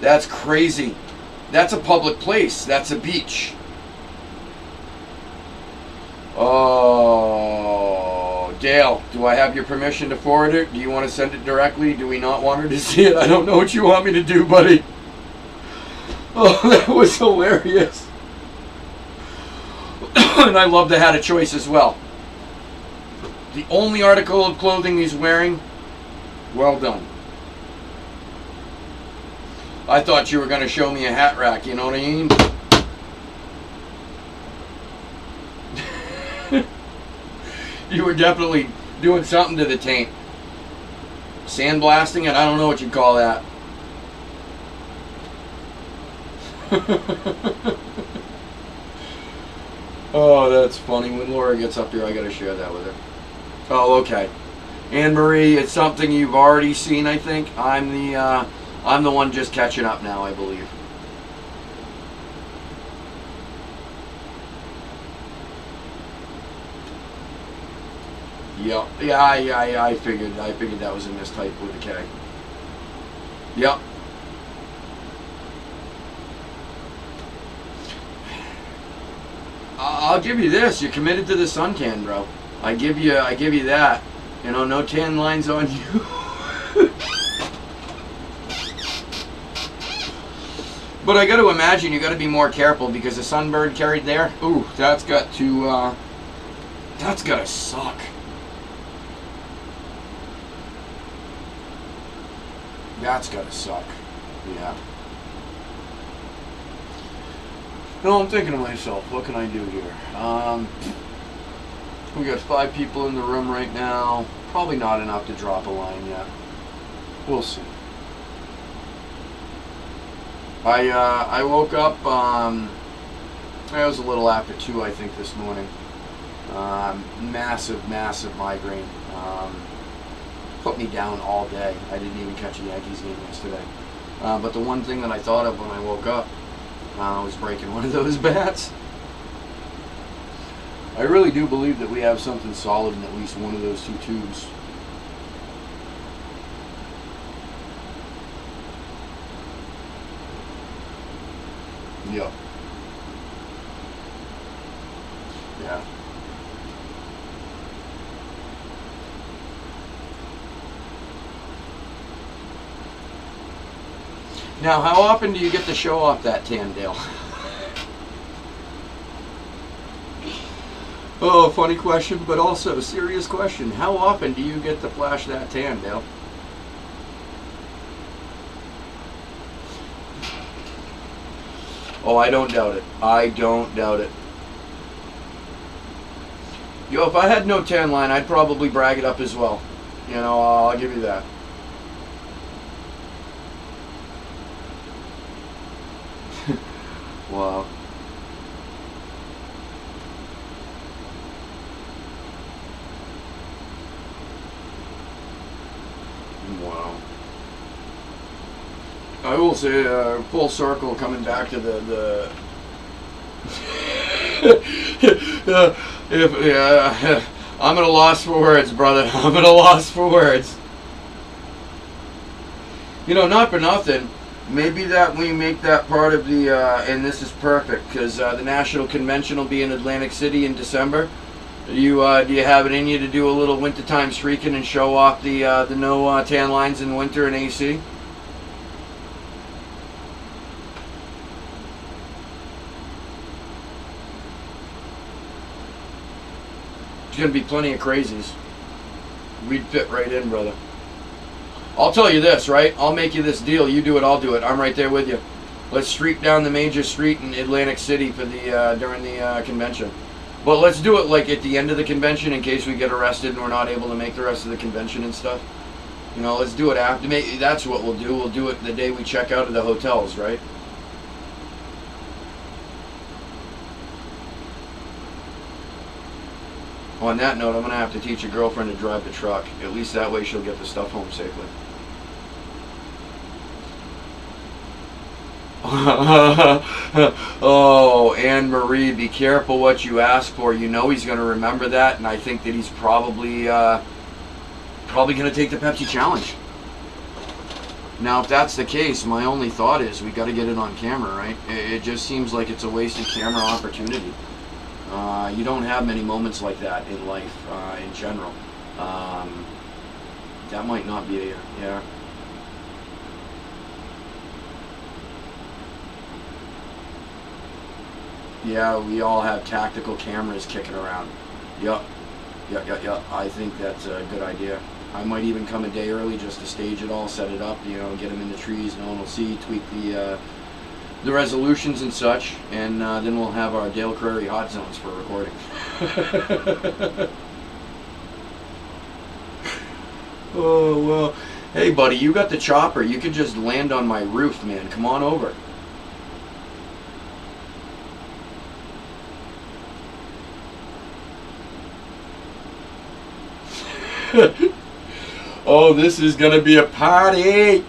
That's crazy. That's a public place. That's a beach. Oh, Dale, do I have your permission to forward it? Do you want to send it directly? Do we not want her to see it? I don't know what you want me to do, buddy. Oh, that was hilarious. And I love the Had a Choice as well. The only article of clothing he's wearing, well done. I thought you were going to show me a hat rack, you know what I mean? You were definitely doing something to the taint. Sandblasting it? I don't know what you'd call that. Oh, that's funny. When Laura gets up here, I gotta share that with her. Oh, okay. Anne Marie, it's something you've already seen, I think. I'm the one just catching up now, I believe. Yep. Yeah, I figured that was a mistype with a K. Yep. I'll give you this. You're committed to the suntan, bro. I give you that. You know, no tan lines on you. But I got to imagine you got to be more careful because the sunburn carried there. Ooh, that's got to suck. That's gotta suck. Yeah. No, I'm thinking to myself, what can I do here? We got 5 people in the room right now. Probably not enough to drop a line yet. We'll see. I woke up, it was a little after 2, I think, this morning. Massive migraine. Put me down all day. I didn't even catch a Yankees game yesterday. But the one thing that I thought of when I woke up was breaking one of those bats. I really do believe that we have something solid in at least one of those two tubes. Yep. Yeah. Now, how often do you get to show off that tan, Dale? Oh, funny question, but also a serious question. How often do you get to flash that tan, Dale? Oh, I don't doubt it. I don't doubt it. Yo, if I had no tan line, I'd probably brag it up as well. You know, I'll give you that. Wow. Wow. I will say, full circle, coming back to the I'm at a loss for words, brother. I'm at a loss for words. You know, not for nothing. Maybe that we make that part of the, and this is perfect, because the National Convention will be in Atlantic City in December. Do you have it in you to do a little wintertime streaking and show off the no tan lines in winter in AC? There's going to be plenty of crazies. We'd fit right in, brother. I'll tell you this, right? I'll make you this deal. You do it, I'll do it. I'm right there with you. Let's streak down the major street in Atlantic City for the during the convention. But let's do it like at the end of the convention in case we get arrested and we're not able to make the rest of the convention and stuff. You know, let's do it after. That's what we'll do. We'll do it the day we check out of the hotels, right? On that note, I'm going to have to teach your girlfriend to drive the truck. At least that way she'll get the stuff home safely. Oh, Anne Marie, be careful what you ask for. You know he's going to remember that, and I think that he's probably going to take the Pepsi challenge. Now, if that's the case, my only thought is we got to get it on camera, right? It just seems like it's a wasted camera opportunity. You don't have many moments like that in life, in general. That might not be a, yeah. Yeah, we all have tactical cameras kicking around. Yup. Yup. I think that's a good idea. I might even come a day early just to stage it all, set it up, you know, get them in the trees, no one will see, tweak the resolutions and such, and then we'll have our Dale Curry hot zones for recording. Oh, well. Hey, buddy, you got the chopper. You could just land on my roof, man. Come on over. Oh, this is gonna be a party.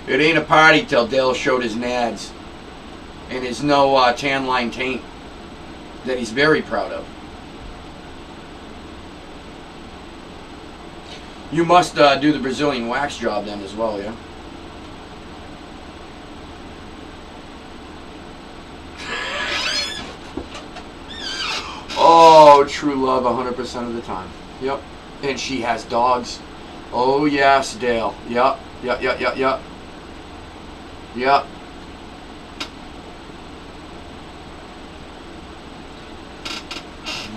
It ain't a party till Dale showed his nads and his no tan line taint that he's very proud of. You must do the Brazilian wax job then as well, yeah? Oh, true love 100% of the time. Yep. And she has dogs. Oh, yes, Dale. Yep. Yep.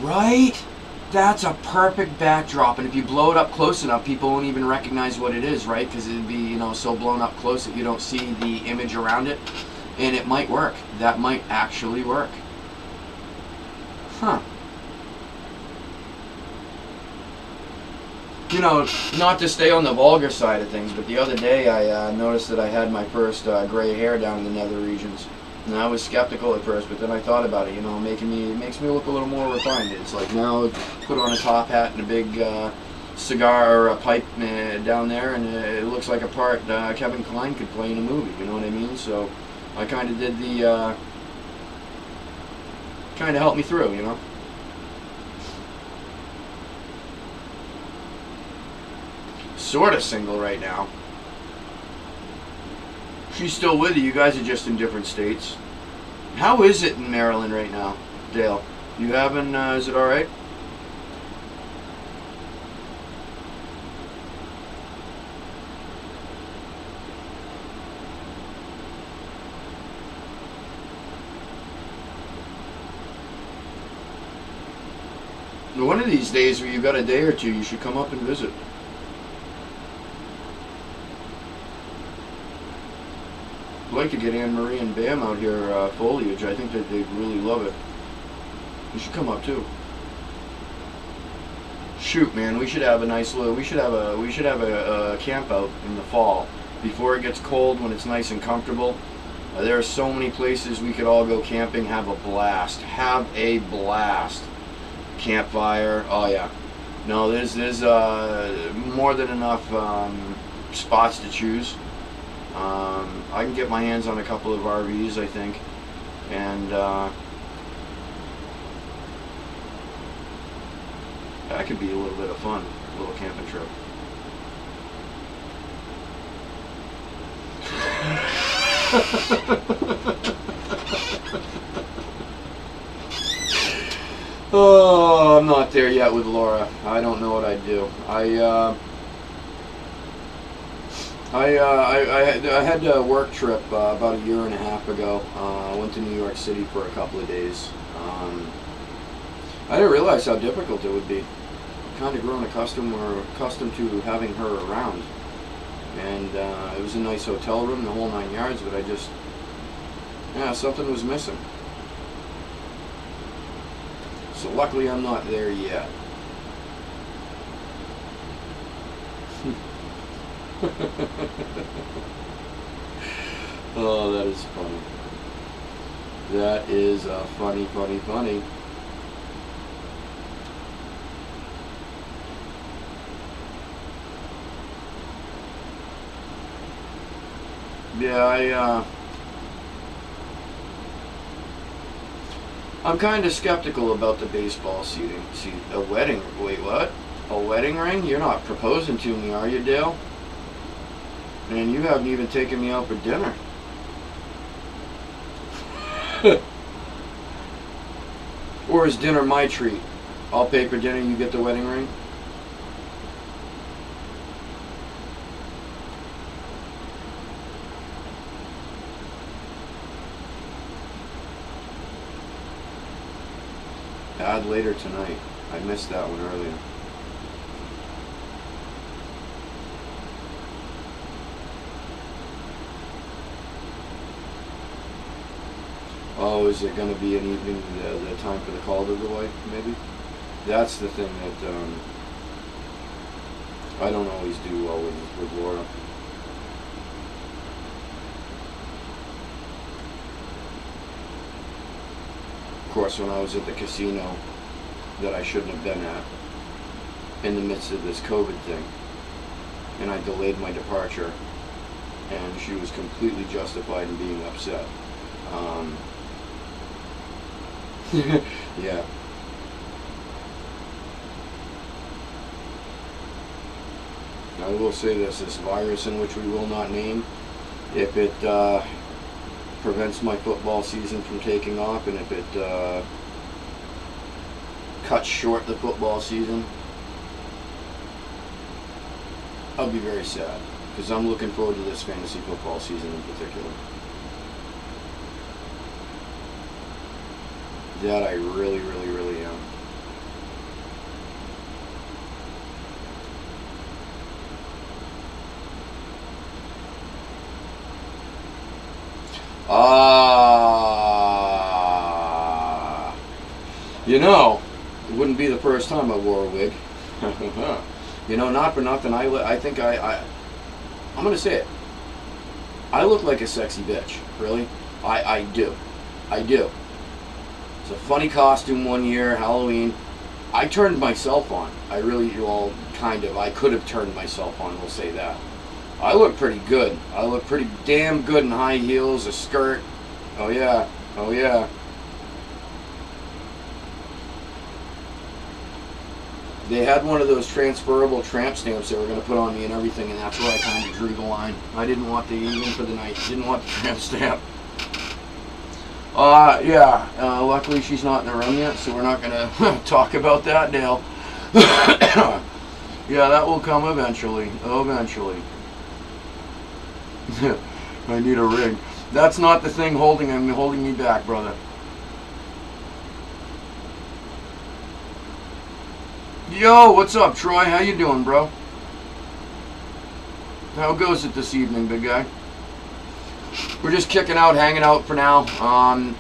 Right? That's a perfect backdrop, and if you blow it up close enough, people won't even recognize what it is, right? Because it'd be, you know, so blown up close that you don't see the image around it. And it might work. That might actually work. Huh. You know, not to stay on the vulgar side of things, but the other day I noticed that I had my first gray hair down in the nether regions. And I was skeptical at first, but then I thought about it, you know, it makes me look a little more refined. It's like now put on a top hat and a big cigar or a pipe down there, and it looks like a part Kevin Kline could play in a movie. You know what I mean? So I kind of did the kind of helped me through. You know. Sort of single right now. She's still with you. You guys are just in different states. How is it in Maryland right now, Dale? You having? Is it all right? One of these days where you got a day or two, you should come up and visit. I'd like to get Anne Marie and Bam out here, foliage. I think that they'd really love it. You should come up too. Shoot, man, we should have a nice little. We should have a camp out in the fall before it gets cold when it's nice and comfortable. There are so many places we could all go camping. Have a blast. Have a blast. Campfire. Oh yeah. No, there's more than enough spots to choose. I can get my hands on a couple of RVs, I think, and that could be a little bit of fun, a little camping trip. Oh, I'm not there yet with Laura. I don't know what I'd do. I had a work trip about a year and a half ago. I went to New York City for a couple of days. I didn't realize how difficult it would be. Kind of grown accustomed to having her around, and it was a nice hotel room, the whole 9 yards. But something was missing. So luckily, I'm not there yet. Oh, that is funny. That is funny. Yeah, I'm kind of skeptical about the baseball seating. See, a wedding? Wait, what? A wedding ring? You're not proposing to me, are you, Dale? Man, you haven't even taken me out for dinner. Or is dinner my treat? I'll pay for dinner, you get the wedding ring? Add later tonight. I missed that one earlier. Oh, is it going to be an evening, the time for the call to the wife, maybe? That's the thing that I don't always do well with Laura. Of course, when I was at the casino that I shouldn't have been at, in the midst of this COVID thing, and I delayed my departure, and she was completely justified in being upset. Yeah. I will say this virus in which we will not name, if it prevents my football season from taking off, and if it cuts short the football season, I'll be very sad, because I'm looking forward to this fantasy football season in particular. That I really am. You know, it wouldn't be the first time I wore a wig. You know, not for nothing, I think I'm gonna say it. I look like a sexy bitch, really. I do. It's a funny costume one year, Halloween. I turned myself on. I really, well, kind of. I could have turned myself on, we'll say that. I look pretty good. I look pretty damn good in high heels, a skirt. Oh yeah, oh yeah. They had one of those transferable tramp stamps they were going to put on me and everything, and that's where I kind of drew the line. I didn't want the, even for the night, didn't want the tramp stamp. Yeah, luckily she's not in the room yet, so we're not going to talk about that, Dale. Yeah, that will come eventually, eventually. I need a ring. That's not the thing holding me back, brother. Yo, what's up, Troy? How you doing, bro? How goes it this evening, big guy? We're just kicking out, hanging out for now.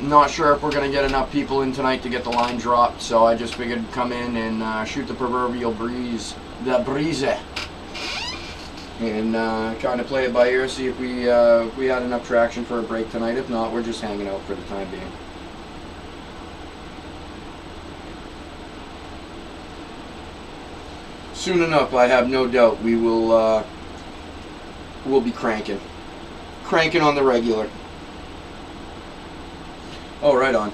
Not sure if we're going to get enough people in tonight to get the line dropped, so I just figured come in and shoot the proverbial breeze. The breeze. And kind of play it by ear, see if we had enough traction for a break tonight. If not, we're just hanging out for the time being. Soon enough, I have no doubt we will we'll be cranking on the regular. Oh, right on.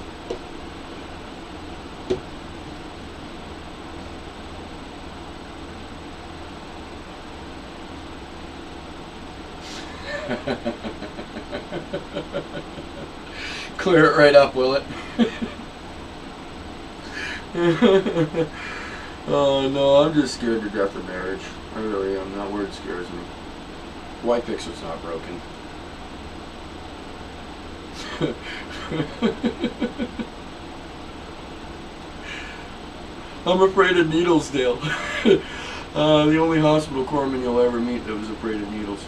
Clear it right up, will it? Oh no, I'm just scared to death of marriage. I really am. That word scares me. White Pixel's not broken. I'm afraid of needles, Dale. The only hospital corpsman you'll ever meet that was afraid of needles.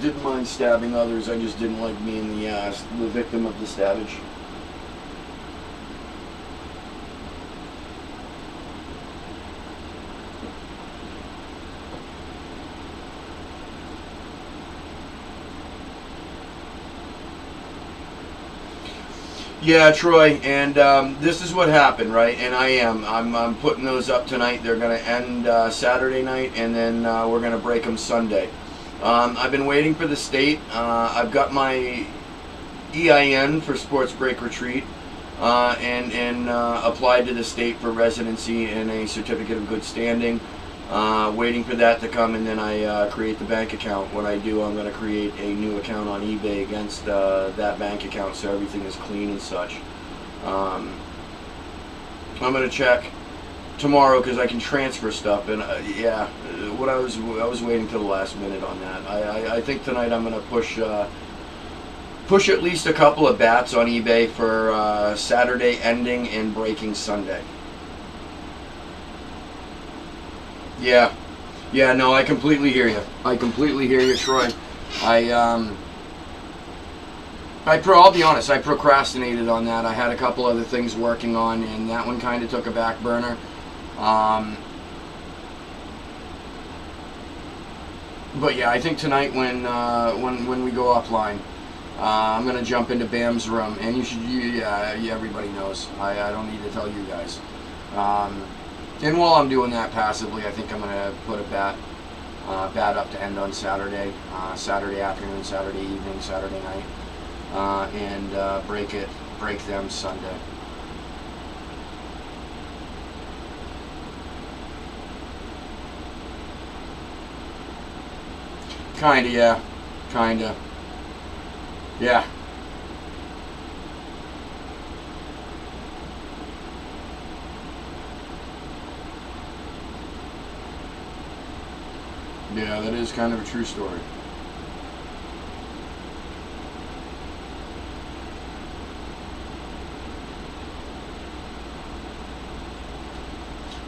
Didn't mind stabbing others, I just didn't like being the victim of the stabbage. Yeah, Troy, and this is what happened, right? And I'm putting those up tonight. They're going to end Saturday night, and then we're going to break them Sunday. I've been waiting for the state. I've got my EIN for Sports Break Retreat, and applied to the state for residency and a certificate of good standing. Waiting for that to come, and then I create the bank account. What I do, I'm going to create a new account on eBay against that bank account, so everything is clean and such. I'm going to check tomorrow because I can transfer stuff, and yeah, what I was waiting till the last minute on that. I think tonight I'm going to push at least a couple of bats on eBay for Saturday ending and breaking Sunday. Yeah, no, I completely hear you. I completely hear you, Troy. I'll be honest, I procrastinated on that. I had a couple other things working on, and that one kind of took a back burner. But yeah, I think tonight when we go offline, I'm gonna jump into Bam's room, and yeah, everybody knows. I don't need to tell you guys. And while I'm doing that passively, I think I'm gonna put a bat up to end on Saturday, Saturday afternoon, Saturday evening, Saturday night, and break them Sunday. Kinda, yeah. Kinda. Yeah. Yeah, that is kind of a true story.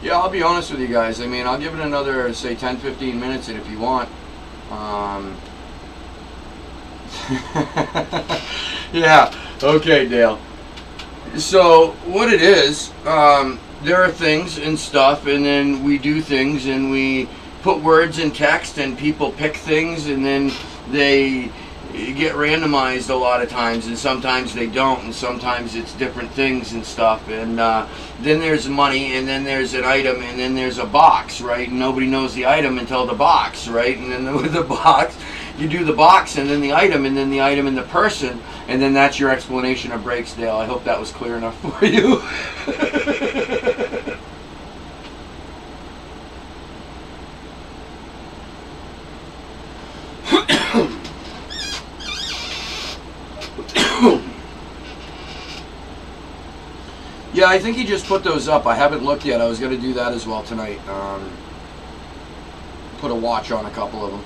Yeah, I'll be honest with you guys. I mean, I'll give it another, say, 10-15 minutes, and if you want. Yeah, okay, Dale. So, what it is, there are things and stuff, and then we do things, and we put words in text, and people pick things, and then they get randomized a lot of times, and sometimes they don't, and sometimes it's different things and stuff. And then there's money, and then there's an item, and then there's a box, right? And nobody knows the item until the box, right? And then with the box, you do the box, and then the item, and then the item and the person, and then that's your explanation of Breaksdale. I hope that was clear enough for you. Yeah, I think he just put those up. I haven't looked yet. I was going to do that as well tonight. Put a watch on a couple of them.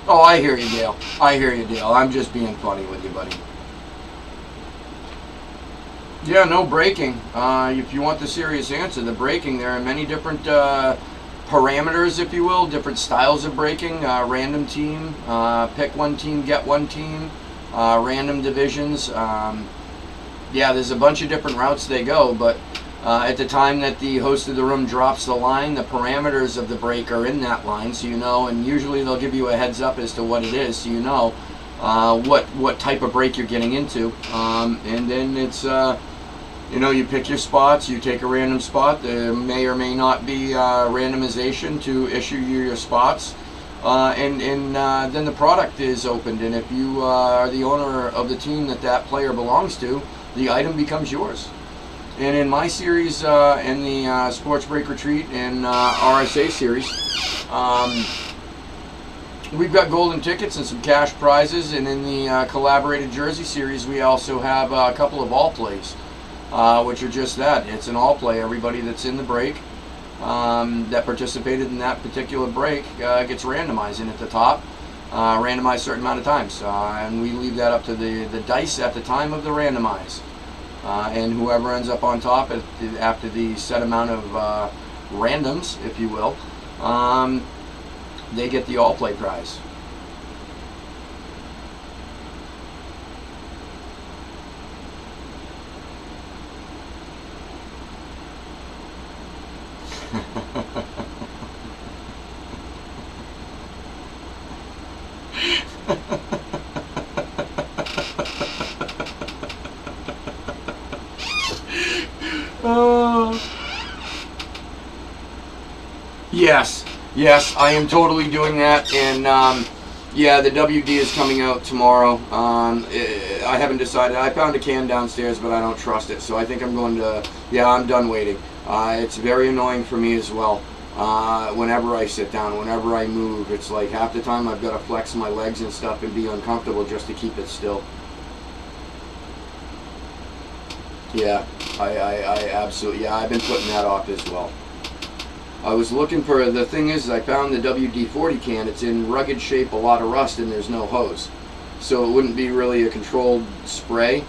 Oh, I hear you, Dale. I hear you, Dale. I'm just being funny with you, buddy. Yeah, no breaking. If you want the serious answer, the breaking, there are many different parameters, if you will, different styles of breaking. Random team, pick one team, get one team, random divisions. Yeah, there's a bunch of different routes they go, but at the time that the host of the room drops the line, the parameters of the break are in that line, so you know, and usually they'll give you a heads up as to what it is, so you know what type of break you're getting into. And then it's you know, you pick your spots, you take a random spot. There may or may not be randomization to issue you your spots. And then the product is opened, and if you are the owner of the team that player belongs to, the item becomes yours. And in my series, in the Sports Break Retreat and RSA series, we've got golden tickets and some cash prizes, and in the collaborated jersey series, we also have a couple of all plays. Which are just that. It's an all play. Everybody that's in the break that participated in that particular break gets randomized. And at the top, randomized a certain amount of times. And we leave that up to the dice at the time of the randomize. And whoever ends up on top after the set amount of randoms, if you will, they get the all play prize. Yes, I am totally doing that, and yeah, the WD is coming out tomorrow. I haven't decided. I found a can downstairs, but I don't trust it, so I think I'm going to, yeah, I'm done waiting. It's very annoying for me as well. Whenever I sit down, whenever I move, it's like half the time I've got to flex my legs and stuff and be uncomfortable just to keep it still. Yeah, I absolutely, yeah, I've been putting that off as well. I was looking for, the thing is, I found the WD-40 can. It's in rugged shape, a lot of rust, and there's no hose. So it wouldn't be really a controlled spray.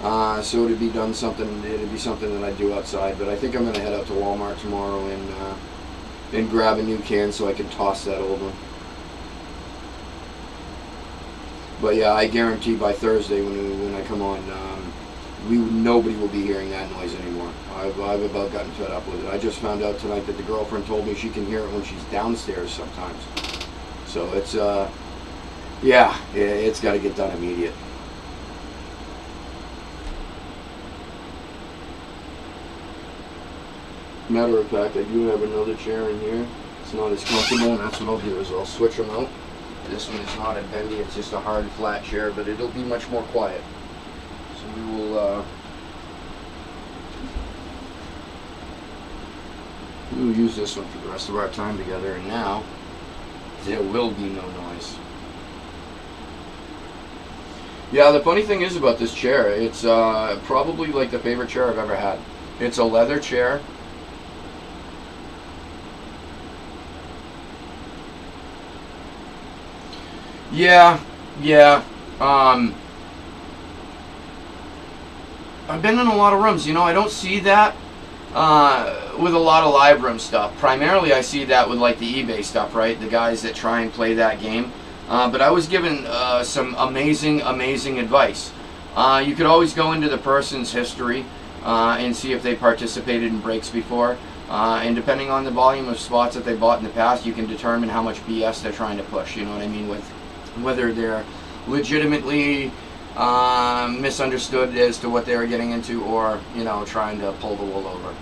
So it'd be something that I'd do outside. But I think I'm going to head out to Walmart tomorrow and grab a new can so I can toss that old one. But yeah, I guarantee by Thursday when I come on, nobody will be hearing that noise anymore. I've about gotten fed up with it. I just found out tonight that the girlfriend told me she can hear it when she's downstairs sometimes. So it's yeah, it's got to get done immediate. Matter of fact, I do have another chair in here. It's not as comfortable, and that's what I'll do is I'll switch them out. This one is not a bendy, it's just a hard flat chair, but it'll be much more quiet. So we will we'll use this one for the rest of our time together, and now there will be no noise. Yeah, the funny thing is about this chair, it's probably like the favorite chair I've ever had. It's a leather chair. Yeah. I've been in a lot of rooms. You know, I don't see that with a lot of live room stuff. Primarily, I see that with like the eBay stuff, right? The guys that try and play that game. But I was given some amazing advice. You could always go into the person's history and see if they participated in breaks before. And depending on the volume of spots that they bought in the past, you can determine how much BS they're trying to push. You know what I mean? With whether they're legitimately misunderstood as to what they were getting into, or trying to pull the wool over.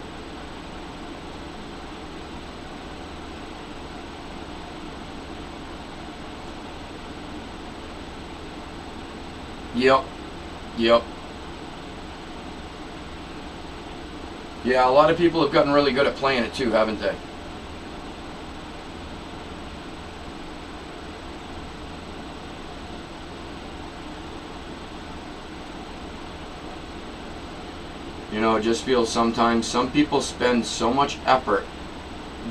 Yep. Yep. Yeah, a lot of people have gotten really good at playing it too, haven't they? It just feels sometimes some people spend so much effort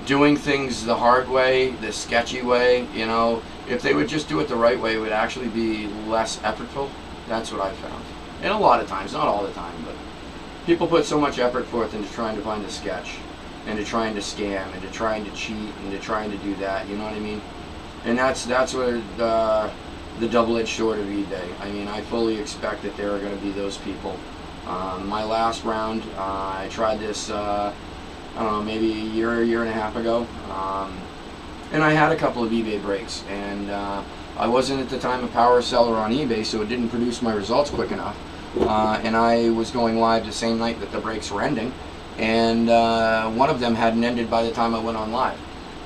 doing things the hard way, the sketchy way. If they would just do it the right way, it would actually be less effortful. That's what I found. And a lot of times, not all the time, but people put so much effort forth into trying to find a sketch, and to trying to scam, and to trying to cheat, and to trying to do that. You know what I mean? And that's where the double-edged sword of eBay. I mean, I fully expect that there are going to be those people. My last round, I tried this, I don't know, maybe a year and a half ago, and I had a couple of eBay breaks, and I wasn't at the time a power seller on eBay, so it didn't produce my results quick enough. And I was going live the same night that the breaks were ending, and one of them hadn't ended by the time I went on live.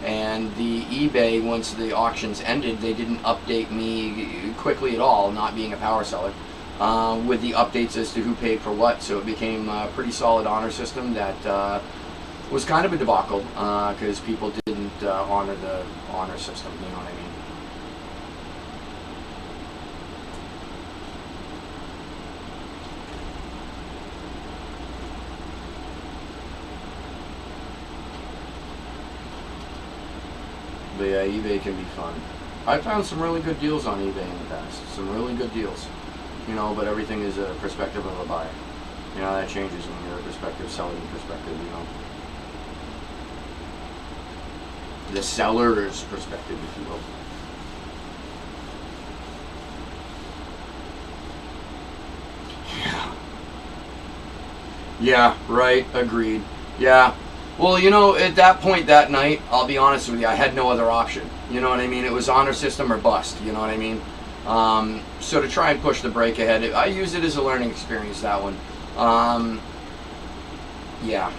And the eBay, once the auctions ended, they didn't update me quickly at all, not being a power seller, with the updates as to who paid for what. So it became a pretty solid honor system that was kind of a debacle, because people didn't honor the honor system, you know what I mean? But yeah, eBay can be fun. I found some really good deals on eBay in the past. Some really good deals. But everything is a perspective of a buyer. That changes when you're a prospective selling perspective, The seller's perspective, if you will. Yeah. Yeah, right, agreed. Yeah. Well, at that point that night, I'll be honest with you, I had no other option. You know what I mean? It was honor system or bust, you know what I mean? So to try and push the break ahead, I use it as a learning experience, that one. Yeah,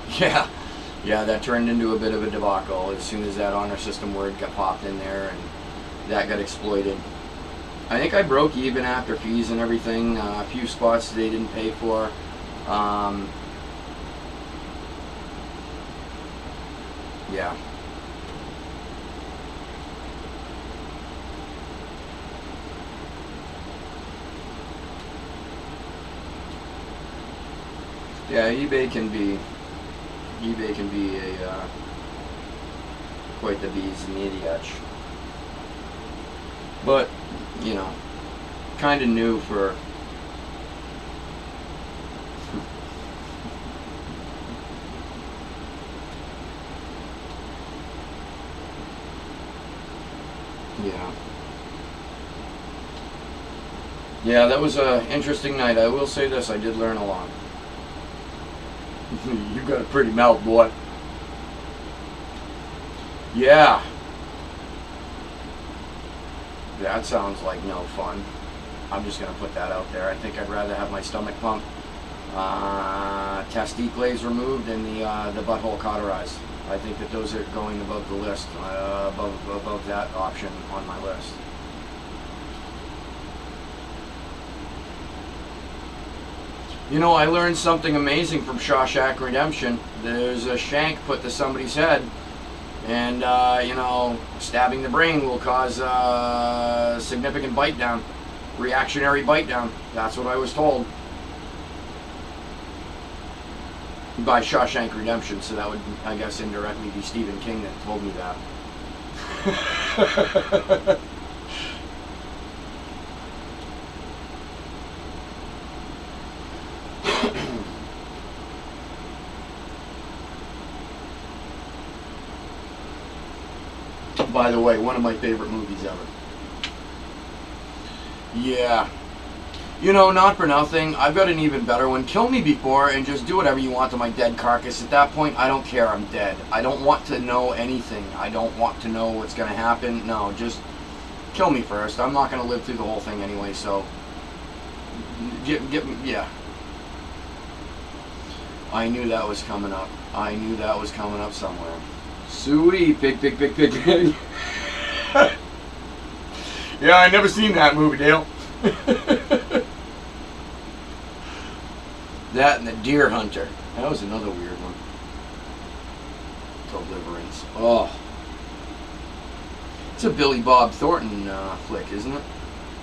that turned into a bit of a debacle as soon as that honor system word got popped in there, and that got exploited. I think I broke even after fees and everything. A few spots they didn't pay for. Yeah. Yeah, eBay can be a quite the bee's knees. But kind of new for. Yeah, that was an interesting night. I will say this, I did learn a lot. You got a pretty mouth, boy. Yeah. That sounds like no fun. I'm just going to put that out there. I think I'd rather have my stomach pumped, testicles removed, and the butthole cauterized. I think that those are going above the list, above that option on my list. I learned something amazing from Shawshank Redemption. There's a shank put to somebody's head, and stabbing the brain will cause a significant bite down, reactionary bite down. That's what I was told by Shawshank Redemption. So that would, I guess, indirectly be Stephen King that told me that. By the way, one of my favorite movies ever. Yeah. You know, not for nothing, I've got an even better one. Kill me before and just do whatever you want to my dead carcass. At that point, I don't care. I'm dead. I don't want to know anything. I don't want to know what's going to happen. No, just kill me first. I'm not going to live through the whole thing anyway, so... yeah. I knew that was coming up. I knew that was coming up somewhere. Suey, pig. Yeah, I never seen that movie, Dale. That and The Deer Hunter. That was another weird one. Deliverance. Oh. It's a Billy Bob Thornton flick, isn't it?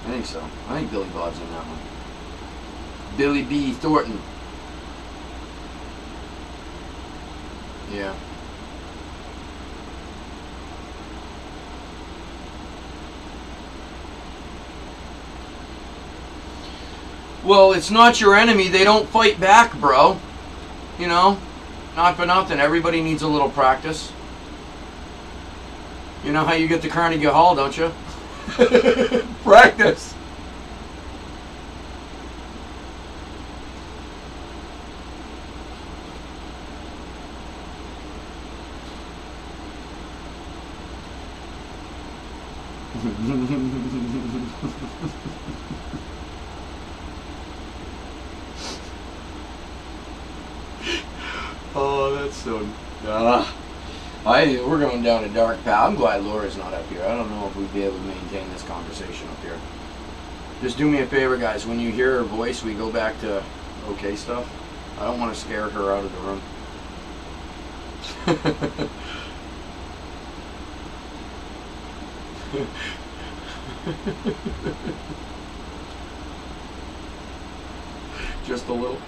I think so. I think Billy Bob's in that one. Billy B. Thornton. Yeah. Well, it's not your enemy. They don't fight back, bro. You know? Not for nothing. Everybody needs a little practice. You know how you get to Carnegie Hall, don't you? Practice. Oh, that's so... we're going down a dark path. I'm glad Laura's not up here. I don't know if we'd be able to maintain this conversation up here. Just do me a favor, guys. When you hear her voice, we go back to okay stuff. I don't want to scare her out of the room. Just a little.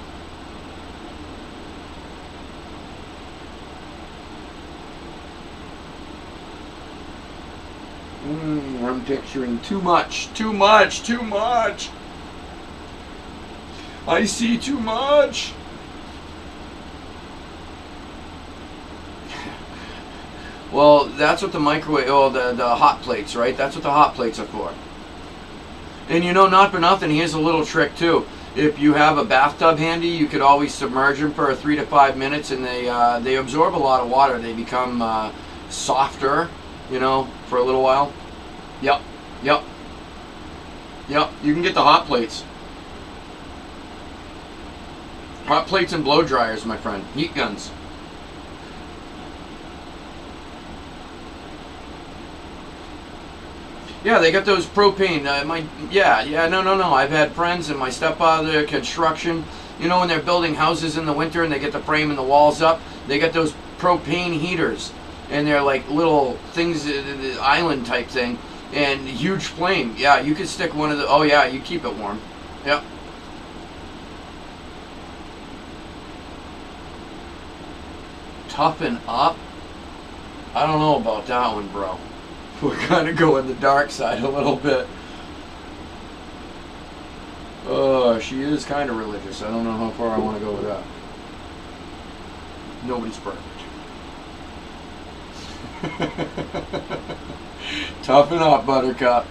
I'm picturing too much. I see too much. Well, that's what the microwave, the hot plates, right? That's what the hot plates are for. And you know, not for nothing, here's a little trick too. If you have a bathtub handy, you could always submerge them for 3 to 5 minutes, and they absorb a lot of water. They become softer, you know, for a little while. Yep. You can get the hot plates. Hot plates and blow dryers, my friend. Heat guns. Yeah, they got those propane. No. I've had friends and my stepfather construction. You know, when they're building houses in the winter and they get the frame and the walls up, they got those propane heaters, and they're like little things, island type thing, and huge flame. Yeah, you could stick one of the. Oh yeah, you keep it warm. Yep. Toughen up. I don't know about that one, bro. We're kind of going the dark side a little bit. Oh, she is kind of religious. I don't know how far I want to go with that. Nobody's perfect. Toughen up, Buttercup.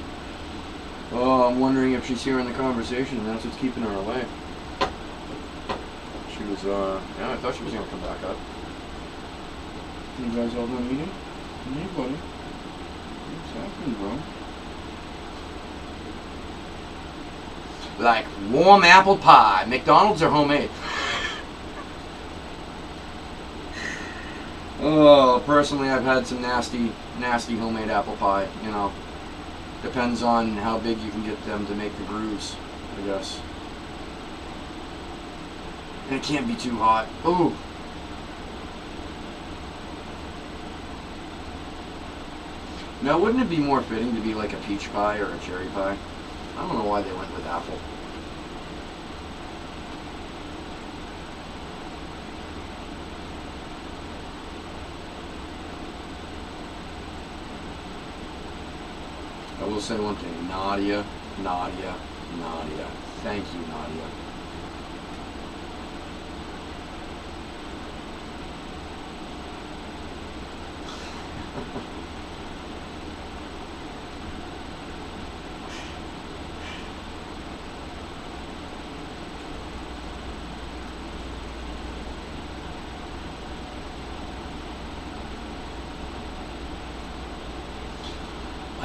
Oh, I'm wondering if she's hearing the conversation and that's what's keeping her away. She was, yeah, I thought she was going to come back up. You guys all done eating? Hey, buddy. What's happening, bro? Like warm apple pie. McDonald's are homemade. Oh, personally, I've had some nasty homemade apple pie. You know, depends on how big you can get them to make the grooves, I guess. And it can't be too hot. Ooh. Now, wouldn't it be more fitting to be like a peach pie or a cherry pie? I don't know why they went with apple. I will say one thing, Nadia. Thank you, Nadia.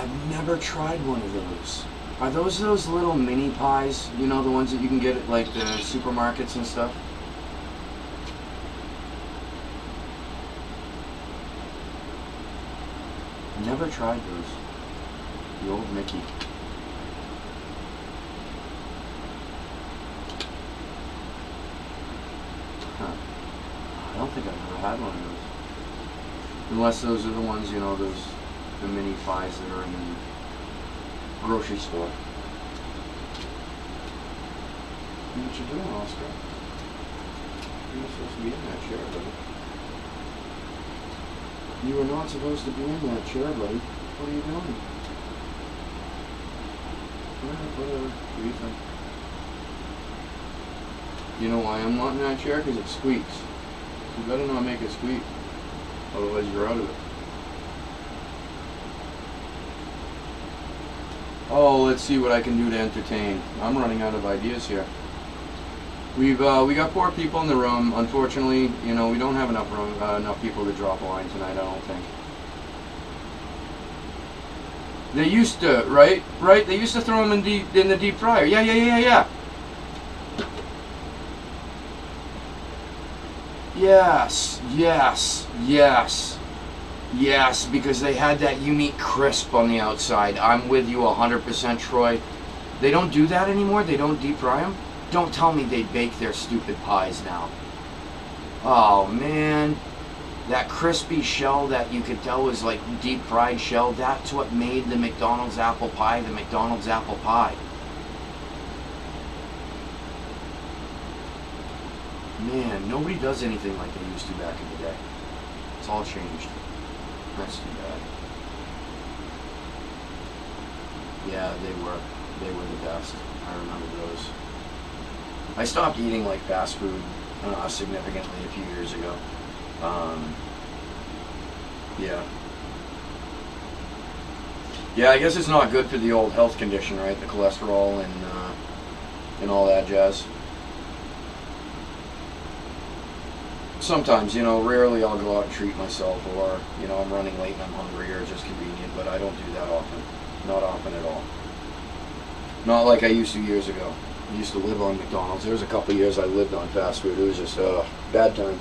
I've never tried one of those. Are those little mini pies? You know, the ones that you can get at like the supermarkets and stuff? Never tried those. The old Mickey. Huh. I don't think I've ever had one of those. Unless those are the ones, you know, the mini pies that are in the grocery store. What you doing, Oscar? You're not supposed to be in that chair, buddy. You were not supposed to be in that chair, buddy. What are you doing? Whatever. What do you think? You know why I'm not in that chair? Because it squeaks. You better not make it squeak. Otherwise you're out of it. Oh, let's see what I can do to entertain. I'm running out of ideas here. We got 4 people in the room. Unfortunately, you know, we don't have enough room, enough people to drop a line tonight, I don't think. They used to, right? They used to throw them in the deep fryer. Yeah. Yes, because they had that unique crisp on the outside. I'm with you 100%, Troy. They don't do that anymore? They don't deep fry them? Don't tell me they bake their stupid pies now. Oh, man. That crispy shell that you could tell was like deep fried shell, that's what made the McDonald's apple pie the McDonald's apple pie. Man, nobody does anything like they used to back in the day. It's all changed. That's too bad. Yeah, they were the best. I remember those. I stopped eating like fast food significantly a few years ago. Yeah, I guess it's not good for the old health condition, right? The cholesterol and all that jazz. Sometimes, you know, rarely I'll go out and treat myself, or, you know, I'm running late and I'm hungry, or it's just convenient, but I don't do that often. Not often at all. Not like I used to years ago. I used to live on McDonald's. There was a couple of years I lived on fast food. It was just bad time.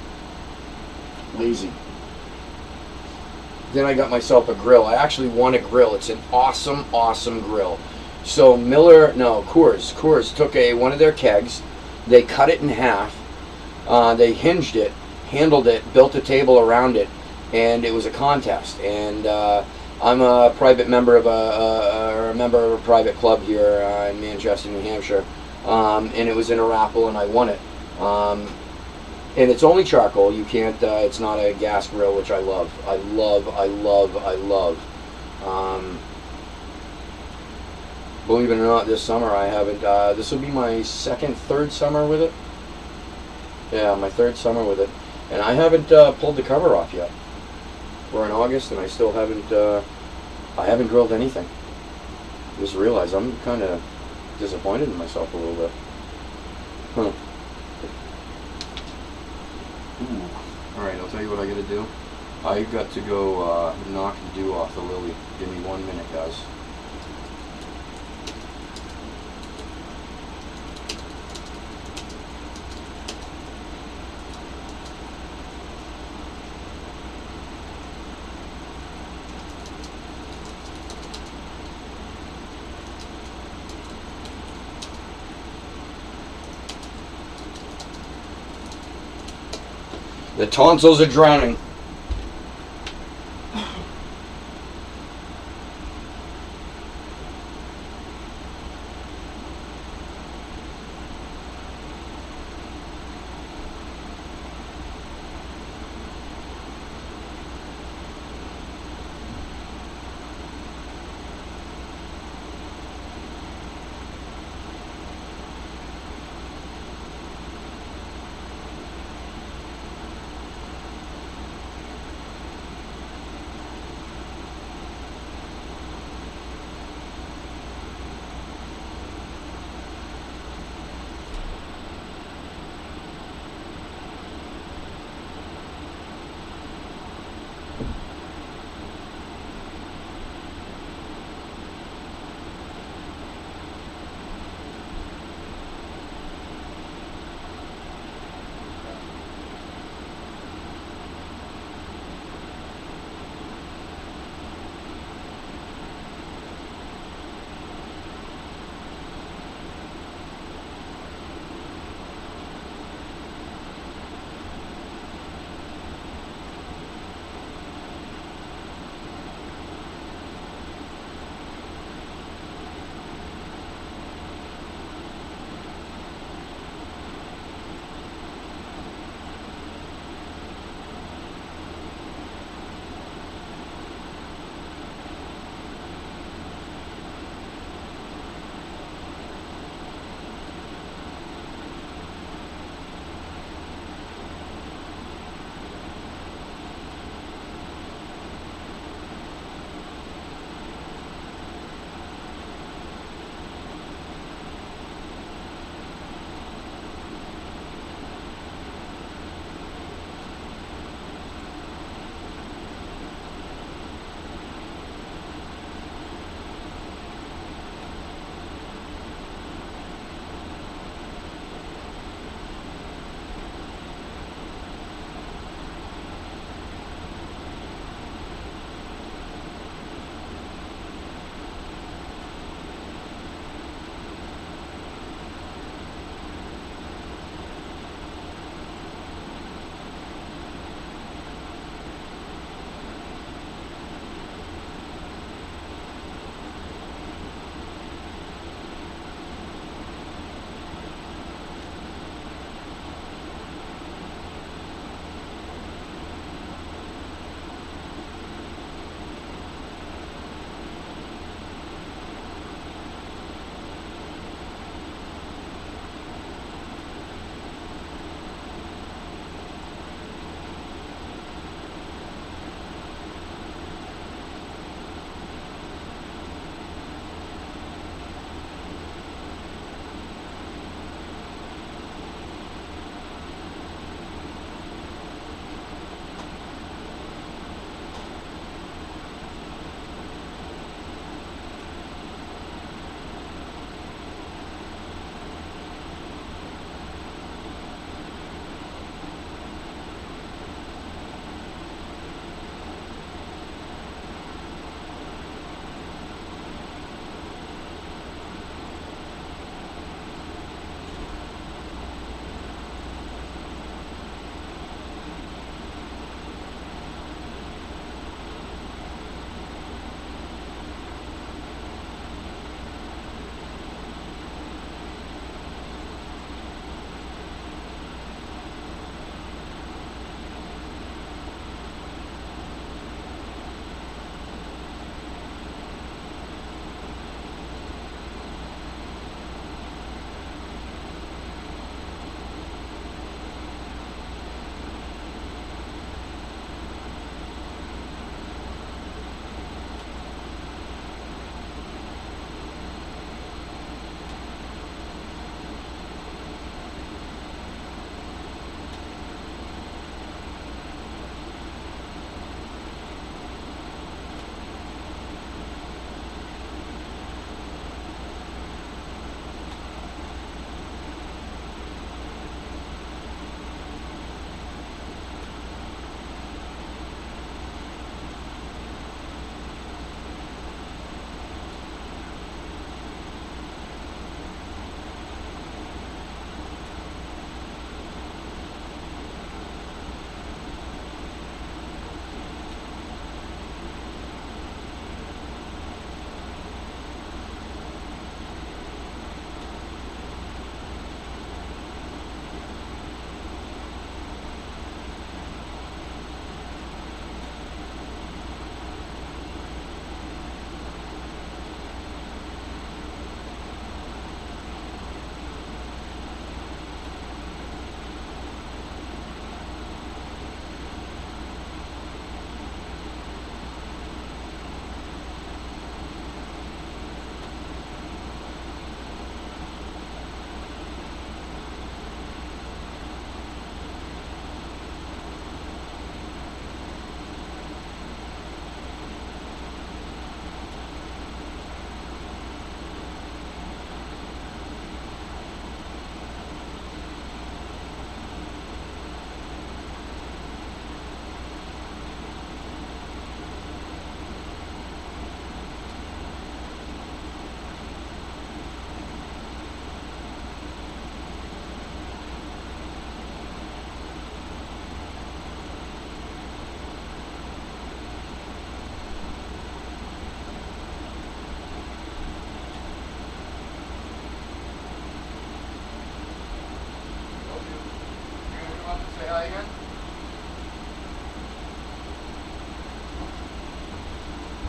Lazy. Then I got myself a grill. I actually won a grill. It's an awesome, awesome grill. So Coors took one of their kegs. They cut it in half. They hinged it, handled it, built a table around it, and it was a contest. And I'm a private member of a private club here in Manchester, New Hampshire. And it was in a raffle, and I won it. And it's only charcoal. You can't. It's not a gas grill, which I love. I love. Believe it or not, this summer I haven't. This will be my third summer with it. Yeah, my third summer with it, and I haven't pulled the cover off yet. We're in August, and I still haven't. I haven't grilled anything. I just realized I'm kind of disappointed in myself a little bit. Huh. Ooh. Alright, I'll tell you what I gotta do. I got to go knock the dew off the lily. Give me 1 minute, guys. The tonsils are drowning.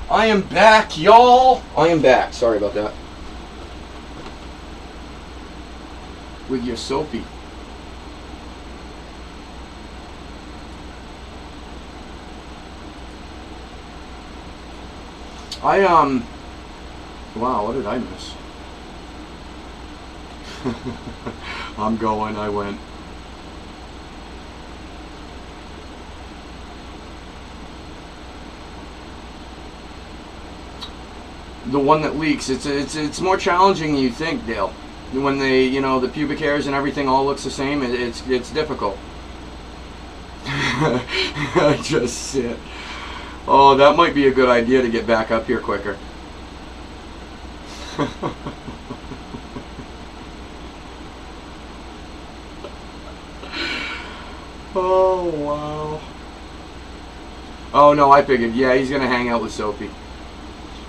I am back, y'all. I am back. Sorry about that. With your Sophie. Wow, what did I miss? I went. The one that leaks, it's more challenging than you think, Dale. When they, you know, the pubic hairs and everything all looks the same, it's difficult. I just sit. Oh, that might be a good idea to get back up here quicker. Oh, wow. Oh, no, I figured. Yeah, he's going to hang out with Sophie.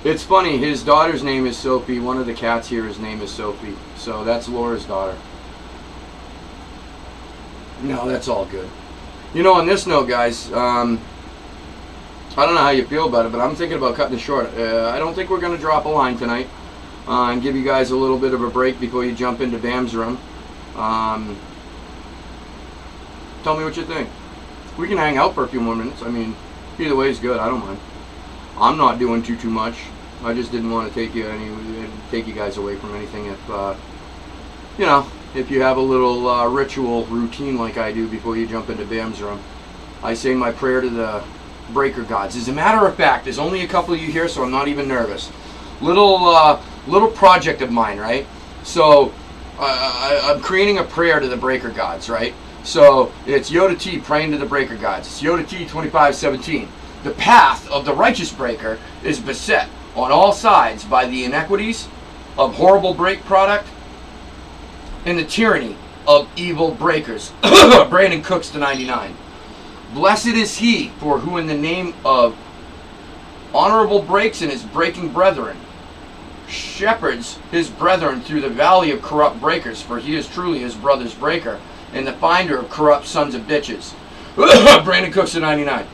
It's funny, his daughter's name is Sophie. One of the cats here, his name is Sophie. So that's Laura's daughter. No, that's all good. You know, on this note, guys, I don't know how you feel about it, but I'm thinking about cutting it short. I don't think we're going to drop a line tonight and give you guys a little bit of a break before you jump into Bam's room. Tell me what you think. We can hang out for a few more minutes. I mean, either way is good. I don't mind. I'm not doing too much. I just didn't want to take you guys away from anything. If you know, if you have a little ritual routine like I do before you jump into Bam's room, I say my prayer to the breaker gods. As a matter of fact, there's only a couple of you here, so I'm not even nervous. Little project of mine, right? So I'm creating a prayer to the breaker gods, right? So it's Yoda T praying to the breaker gods. It's Yoda T 25:17. The path of the righteous breaker is beset on all sides by the inequities of horrible break product and the tyranny of evil breakers. Brandon Cooks to 99. Blessed is he for who in the name of honorable breaks and his breaking brethren shepherds his brethren through the valley of corrupt breakers, for he is truly his brother's breaker and the finder of corrupt sons of bitches. Brandon Cooks to 99.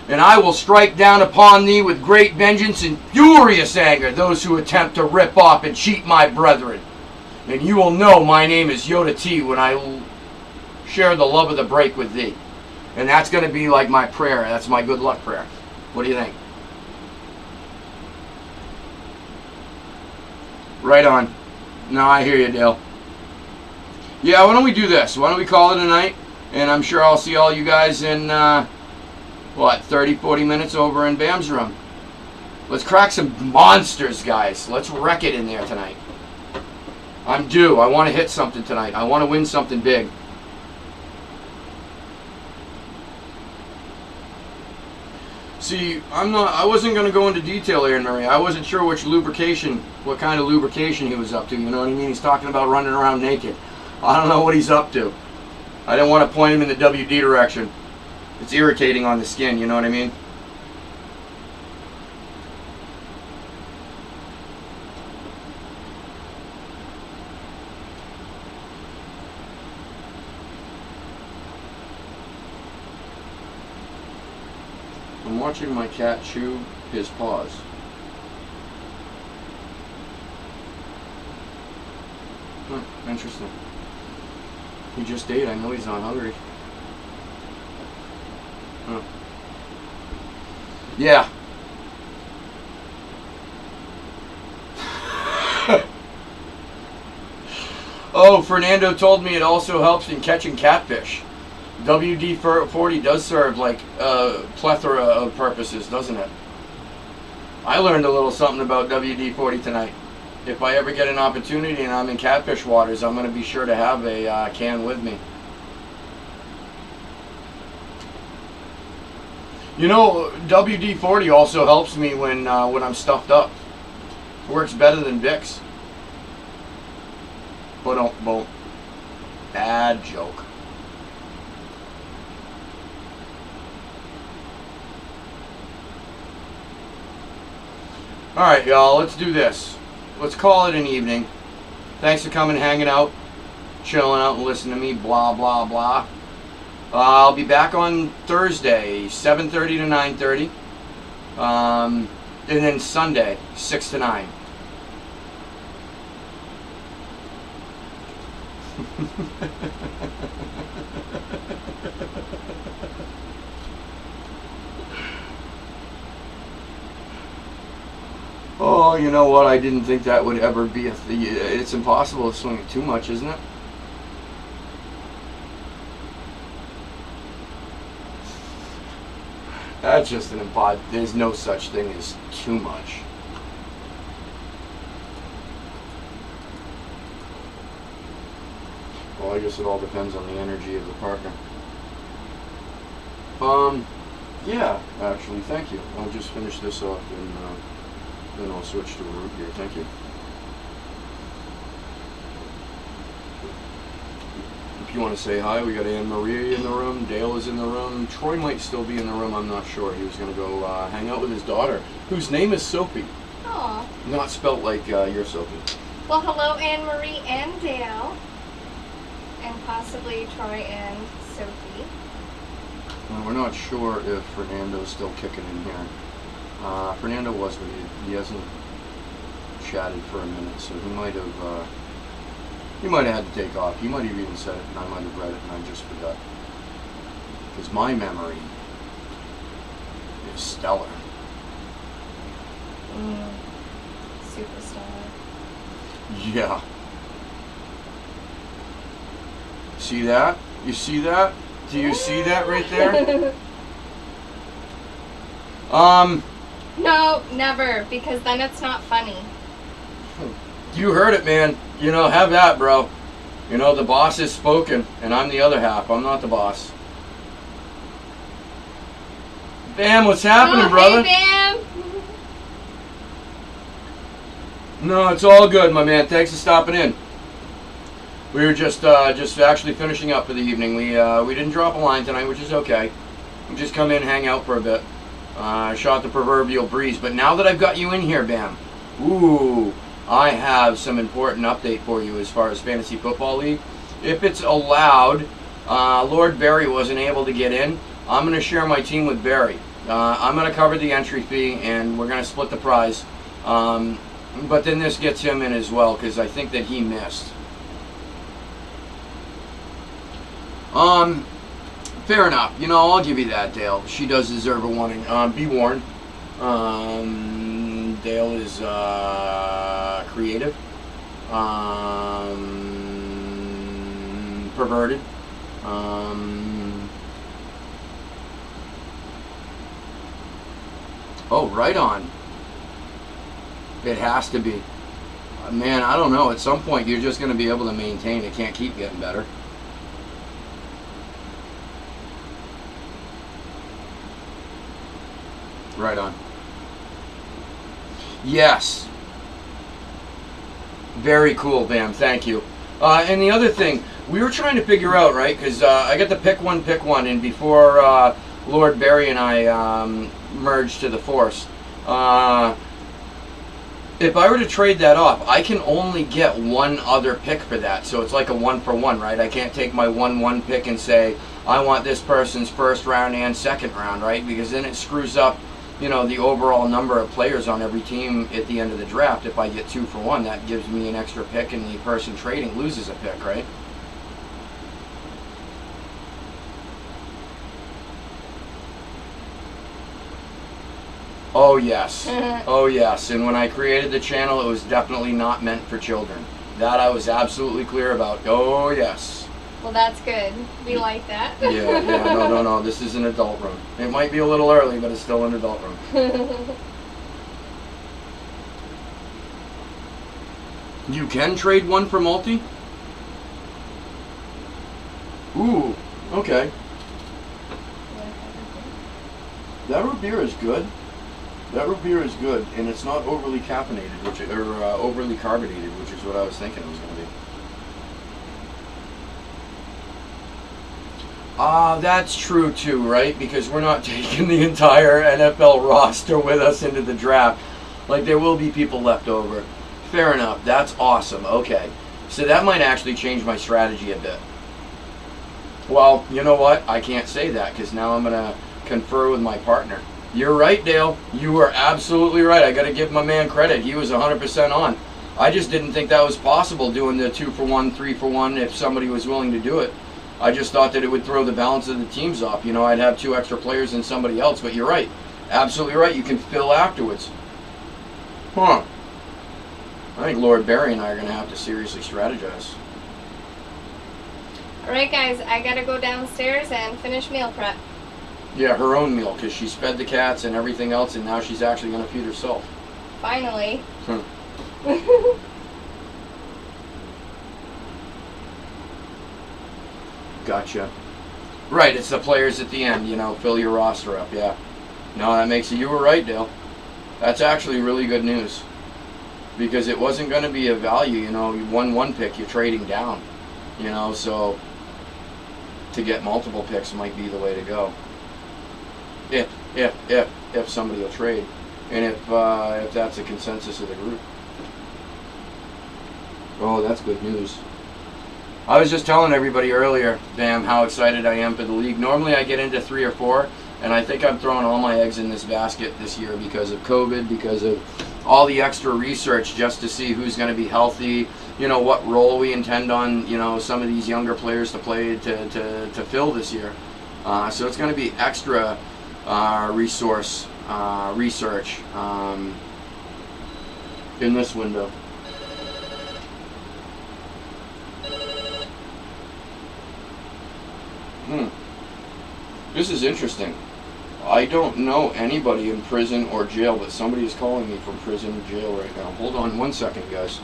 And I will strike down upon thee with great vengeance and furious anger those who attempt to rip off and cheat my brethren. And you will know my name is Yoda T when I share the love of the break with thee. And that's going to be like my prayer. That's my good luck prayer. What do you think? Right on. No, I hear you, Dale. Yeah, why don't we do this? Why don't we call it a night? And I'm sure I'll see all you guys in, 30, 40 minutes over in Bam's room. Let's crack some monsters, guys. Let's wreck it in there tonight. I'm due. I want to hit something tonight. I want to win something big. See, I wasn't going to go into detail, Aaron Murray. I wasn't sure what kind of lubrication he was up to. You know what I mean? He's talking about running around naked. I don't know what he's up to. I didn't want to point him in the WD direction. It's irritating on the skin, you know what I mean? I'm watching my cat chew his paws. Interesting. He just ate. I know he's not hungry. Yeah. Oh, Fernando told me it also helps in catching catfish. WD-40 does serve like a plethora of purposes, doesn't it? I learned a little something about WD-40 tonight. If I ever get an opportunity and I'm in catfish waters, I'm going to be sure to have a can with me. You know, WD-40 also helps me when I'm stuffed up. Works better than Vicks. But bad joke. Alright, y'all, let's do this. Let's call it an evening. Thanks for coming, hanging out, chilling out, and listening to me, blah, blah, blah. I'll be back on Thursday, 7:30 to 9:30. And then Sunday, 6 to 9. Oh, you know what? I didn't think that would ever be a thing. It's impossible to swing it too much, isn't it? That's just an impossible. There's no such thing as too much. Well, I guess it all depends on the energy of the partner. Yeah, actually, thank you. I'll just finish this off and then I'll switch to a root beer. Thank you. If you want to say hi, we got Anne Marie in the room. Dale is in the room. Troy might still be in the room. I'm not sure. He was going to go hang out with his daughter, whose name is Sophie. Aw. Not spelt like your Sophie. Well, hello, Anne Marie and Dale, and possibly Troy and Sophie. Well, we're not sure if Fernando's still kicking in here. Fernando was, but he hasn't chatted for a minute, so he might have had to take off. He might have even said it, and I might have read it, and I just forgot. Because my memory is stellar. Superstar. Yeah. See that? You see that? Do you see that right there? No, never, because then it's not funny. You heard it, man. You know, have that, bro. You know, the boss has spoken, and I'm the other half. I'm not the boss. Bam, what's happening, brother? Hey, Bam! No, it's all good, my man. Thanks for stopping in. We were just actually finishing up for the evening. We didn't drop a line tonight, which is okay. We just come in, hang out for a bit. Shot the proverbial breeze. But now that I've got you in here, Bam, ooh, I have some important update for you as far as Fantasy Football League. If it's allowed, Lord Barry wasn't able to get in. I'm going to share my team with Barry. I'm going to cover the entry fee, and we're going to split the prize. But then this gets him in as well, because I think that he missed. Fair enough. You know, I'll give you that, Dale. She does deserve a warning. Be warned. Dale is creative, perverted, oh, right on. It has to be. Man, I don't know. At some point, you're just going to be able to maintain. It can't keep getting better. Right on. Yes. Very cool, Bam. Thank you. And the other thing, we were trying to figure out, right, because I got the pick one, and before Lord Barry and I merged to the Force, if I were to trade that off, I can only get one other pick for that. So it's like a 1-for-1, right? I can't take my 1-1 pick and say, I want this person's first round and second round, right? Because then it screws up, you know, the overall number of players on every team at the end of the draft. If I get 2-for-1, that gives me an extra pick, and the person trading loses a pick, right? Oh yes. Oh yes. And when I created the channel, it was definitely not meant for children. That I was absolutely clear about. Oh yes. Well, that's good. We like that. Yeah, no. This is an adult room. It might be a little early, but it's still an adult room. You can trade one for multi? Ooh, okay. That root beer is good. That root beer is good, and it's not overly caffeinated, or overly carbonated, which is what I was thinking it was going to be. That's true too, right? Because we're not taking the entire NFL roster with us into the draft. Like, there will be people left over. Fair enough. That's awesome. Okay. So that might actually change my strategy a bit. Well, you know what? I can't say that, because now I'm going to confer with my partner. You're right, Dale. You are absolutely right. I got to give my man credit. He was 100% on. I just didn't think that was possible, doing the 2-for-1, 3-for-1, if somebody was willing to do it. I just thought that it would throw the balance of the teams off. You know, I'd have 2 extra players than somebody else, but you're right. Absolutely right. You can fill afterwards. Huh. I think Lord Barry and I are going to have to seriously strategize. Alright guys, I gotta go downstairs and finish meal prep. Yeah, her own meal, because she's fed the cats and everything else, and now she's actually going to feed herself. Finally. Gotcha. Right, it's the players at the end, you know, fill your roster up, yeah. No, that makes it, you were right, Dale. That's actually really good news. Because it wasn't going to be a value, you know, you won 1 pick, you're trading down. You know, so to get multiple picks might be the way to go. If somebody will trade. And if that's a consensus of the group. Oh, that's good news. I was just telling everybody earlier, Bam, how excited I am for the league. Normally I get into 3 or 4, and I think I'm throwing all my eggs in this basket this year because of COVID, because of all the extra research just to see who's going to be healthy, you know, what role we intend on, you know, some of these younger players to play to fill this year. So it's going to be extra research in this window. This is interesting. I don't know anybody in prison or jail, but somebody is calling me from prison or jail right now. Hold on 1 second, guys.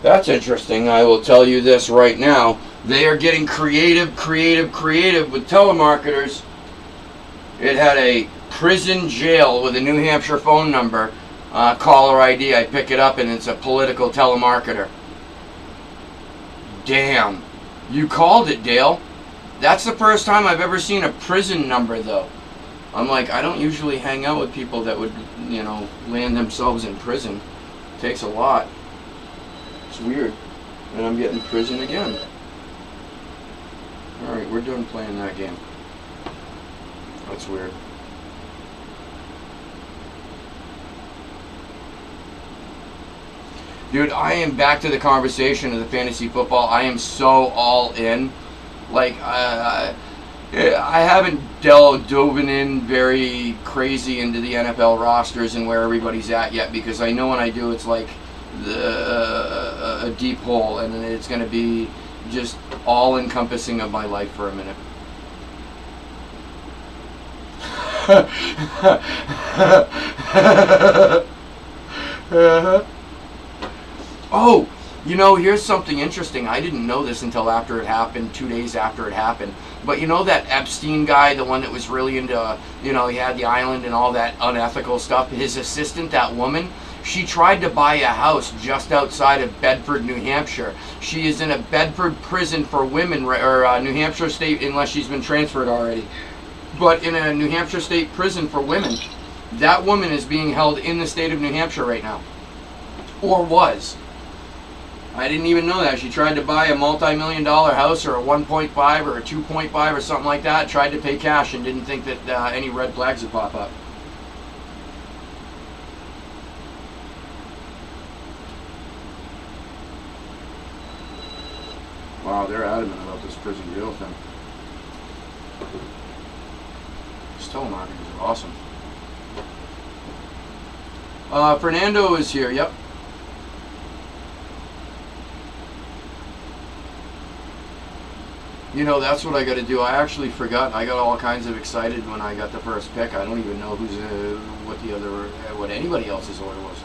That's interesting. I will tell you this right now. They are getting creative with telemarketers. It had a prison jail with a New Hampshire phone number, caller ID. I pick it up and it's a political telemarketer. Damn. You called it, Dale. That's the first time I've ever seen a prison number, though. I'm like, I don't usually hang out with people that would, you know, land themselves in prison. It takes a lot. It's weird. And I'm getting prison again. Alright, we're done playing that game. That's weird. Dude, I am back to the conversation of the fantasy football. I am so all in. Like, I haven't dove in very crazy into the NFL rosters and where everybody's at yet, because I know when I do, it's like a deep hole, and it's going to be just all encompassing of my life for a minute. Oh, you know, here's something interesting. I didn't know this until after it happened, 2 days after it happened. But you know that Epstein guy, the one that was really into, you know, he had the island and all that unethical stuff. His assistant, that woman, she tried to buy a house just outside of Bedford, New Hampshire. She is in a Bedford prison for women, or New Hampshire State, unless she's been transferred already. But in a New Hampshire State prison for women, that woman is being held in the state of New Hampshire right now. Or was. I didn't even know that. She tried to buy a multi-million-dollar house, or a 1.5 or a 2.5 or something like that. Tried to pay cash and didn't think that any red flags would pop up. Wow, they're adamant about this prison jail thing. These telemarketers are awesome. Fernando is here, yep. You know, that's what I got to do. I actually forgot. I got all kinds of excited when I got the first pick. I don't even know what anybody else's order was.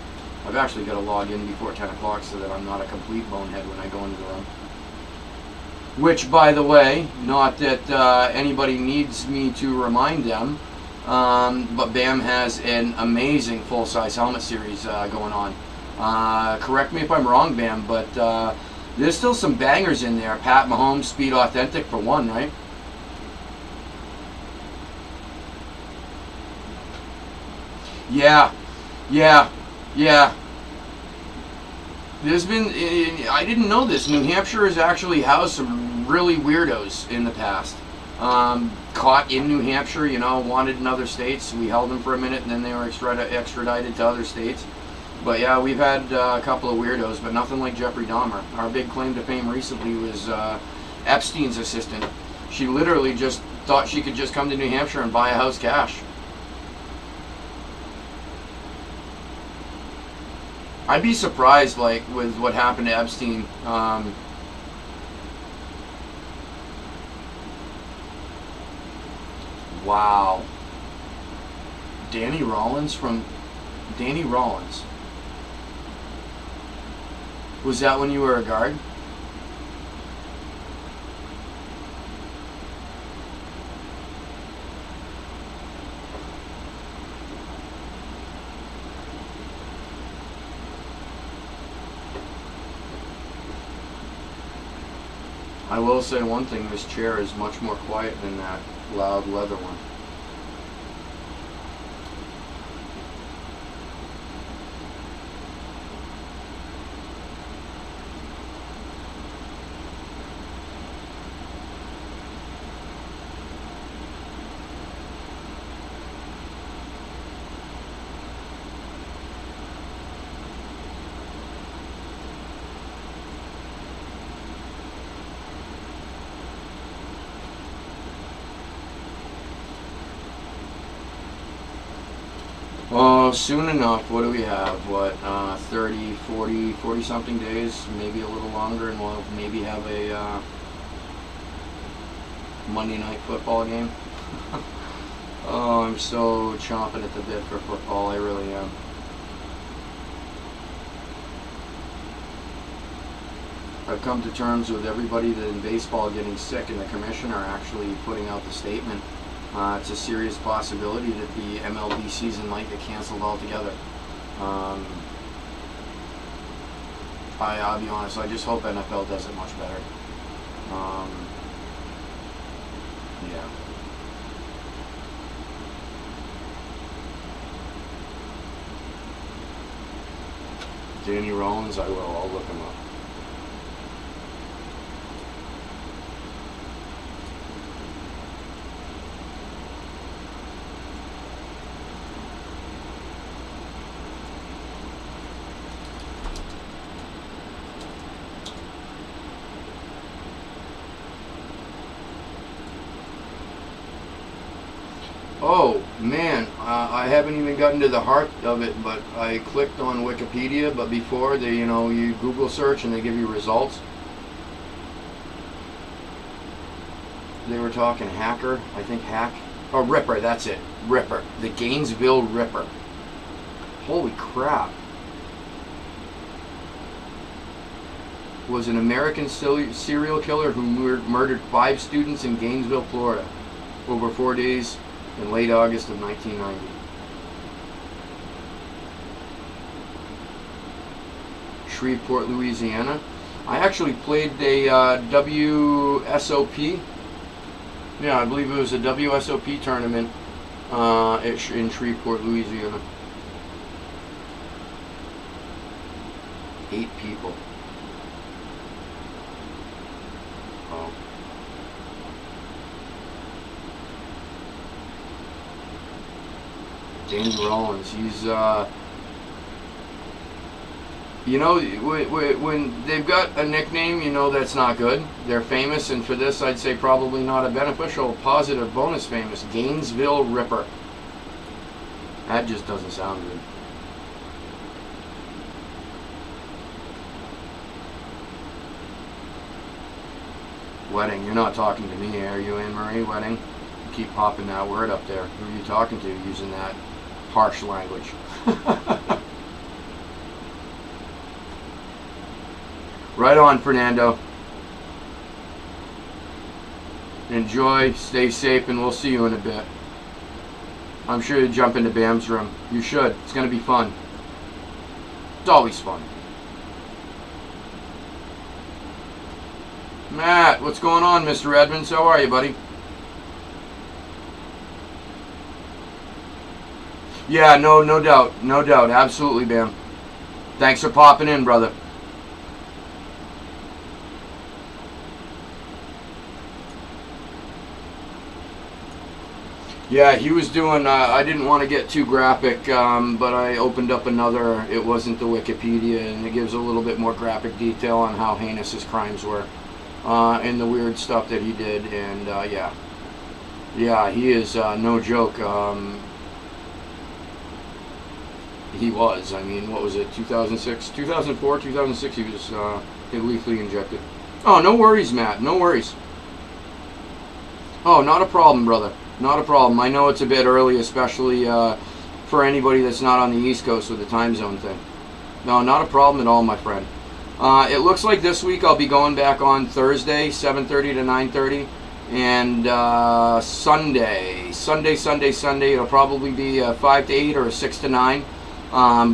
I've actually got to log in before 10 o'clock so that I'm not a complete bonehead when I go into the room. which, by the way, not that anybody needs me to remind them, but BAM has an amazing full-size helmet series going on. Correct me if I'm wrong, BAM, but there's still some bangers in there. Pat Mahomes, Speed Authentic for one, right? Yeah, yeah, yeah. There's been, I didn't know this, New Hampshire has actually housed some really weirdos in the past. Caught in New Hampshire, wanted in other states. We held them for a minute and then they were extradited to other states. But yeah, we've had a couple of weirdos, but nothing like Jeffrey Dahmer. Our big claim to fame recently was Epstein's assistant. She literally just thought she could just come to New Hampshire and buy a house cash. I'd be surprised, like, with what happened to Epstein. Wow. Danny Rollins. Was that when you were a guard? I will say one thing, this chair is much more quiet than that loud leather one. Oh, soon enough. What do we have? 30, 40 something days, maybe a little longer, and we'll maybe have a Monday night football game. Oh, I'm so chomping at the bit for football. I really am. I've come to terms with everybody that in baseball getting sick, and the commissioner actually putting out the statement. It's a serious possibility that the MLB season might get canceled altogether. I'll be honest, I just hope NFL does it much better. Yeah. Danny Rollins, I will. I'll look him up. Oh man, I haven't even gotten to the heart of it, but I clicked on Wikipedia. But before they, you Google search and they give you results. They were talking hacker, I think hack. Oh, Ripper, that's it. Ripper, the Gainesville Ripper. Holy crap! Was an American serial killer who murdered 5 students in Gainesville, Florida, over 4 days. In late August of 1990. Shreveport, Louisiana. I actually played a WSOP. Yeah, I believe it was a WSOP tournament in Shreveport, Louisiana. 8 people. Oh. Danny Rollins, he's, when they've got a nickname, that's not good. They're famous, and for this, I'd say probably not a beneficial, positive, bonus famous. Gainesville Ripper. That just doesn't sound good. Wedding, you're not talking to me, are you, Anne-Marie? Wedding? You keep popping that word up there. Who are you talking to using that harsh language? Right on, Fernando. Enjoy, stay safe, and we'll see you in a bit. I'm sure you'll jump into Bam's room. You should. It's going to be fun. It's always fun. Matt, what's going on, Mr. Edmonds? How are you, buddy? Yeah, no doubt. No doubt. Absolutely, Bam. Thanks for popping in, brother. Yeah, he was doing, I didn't want to get too graphic, but I opened up another, it wasn't the Wikipedia, and it gives a little bit more graphic detail on how heinous his crimes were, and the weird stuff that he did, and yeah. Yeah, he is no joke. He was, I mean, what was it, 2006, 2004, 2006, he was lethally injected. Oh, no worries, Matt, no worries. Oh, not a problem, brother. Not a problem. I know it's a bit early, especially for anybody that's not on the East Coast with the time zone thing. No, not a problem at all, my friend. It looks like this week I'll be going back on Thursday, 7:30 to 9:30, and Sunday. It'll probably be 5 to 8 or 6 to 9,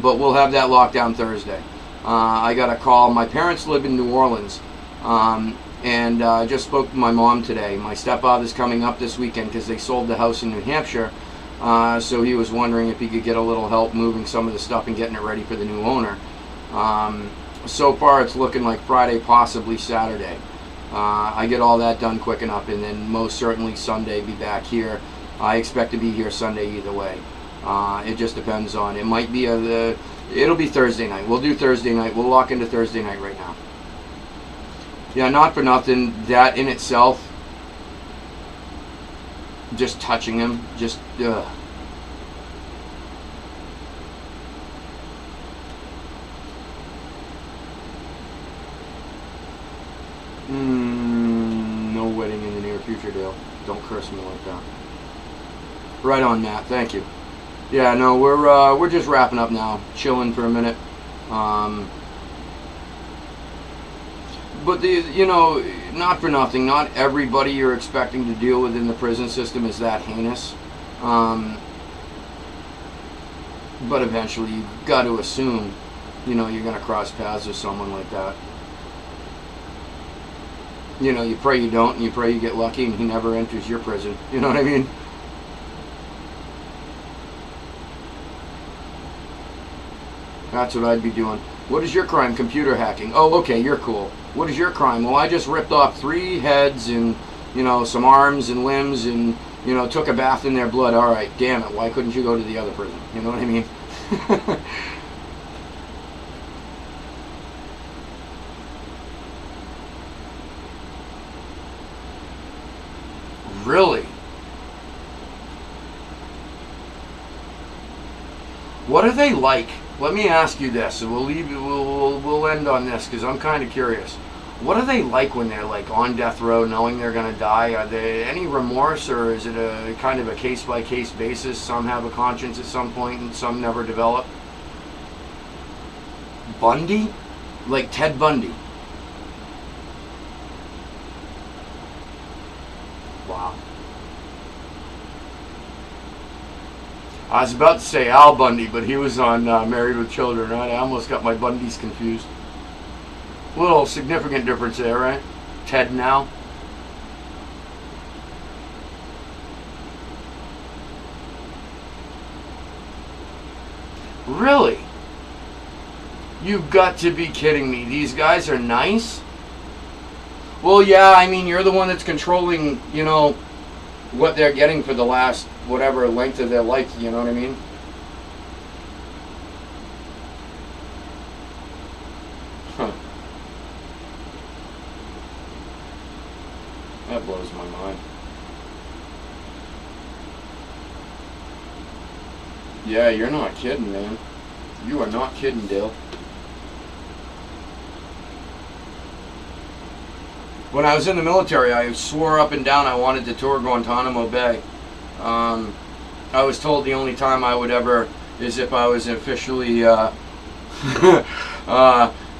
but we'll have that lockdown Thursday. I got a call. My parents live in New Orleans. And I just spoke to my mom today. My stepfather's coming up this weekend because they sold the house in New Hampshire. So he was wondering if he could get a little help moving some of the stuff and getting it ready for the new owner. So far it's looking like Friday, possibly Saturday. I get all that done quick enough, and then most certainly Sunday be back here. I expect to be here Sunday either way. It just depends on, it might be it'll be Thursday night. We'll do Thursday night. We'll lock into Thursday night right now. Yeah, not for nothing, that in itself, just touching him, just, ugh. No wedding in the near future, Dale. Don't curse me like that. Right on, Matt, thank you. Yeah, no, we're just wrapping up now, chilling for a minute. But not for nothing, not everybody you're expecting to deal with in the prison system is that heinous. But eventually you've got to assume, you're going to cross paths with someone like that. You pray you don't, and you pray you get lucky and he never enters your prison. You know what I mean? That's what I'd be doing. What is your crime? Computer hacking. Oh, okay, you're cool. What is your crime? Well, I just ripped off 3 heads and, some arms and limbs and, took a bath in their blood. All right, damn it. Why couldn't you go to the other prison? You know what I mean? Really? What are they like? Let me ask you this, and we'll end on this because I'm kind of curious. What are they like when they're like on death row, knowing they're going to die? Are there any remorse, or is it a kind of a case-by-case basis? Some have a conscience at some point, and some never develop. Bundy, like Ted Bundy. Wow. I was about to say Al Bundy, but he was on Married with Children, right? I almost got my Bundys confused. Little significant difference there, right? Ted and Al. Really? You've got to be kidding me. These guys are nice? Well, yeah, I mean, you're the one that's controlling, what they're getting for the last whatever length of their life, you know what I mean? Huh. That blows my mind. Yeah, you're not kidding, man. You are not kidding, Dale. When I was in the military, I swore up and down I wanted to tour Guantanamo Bay. I was told the only time I would ever is if I was officially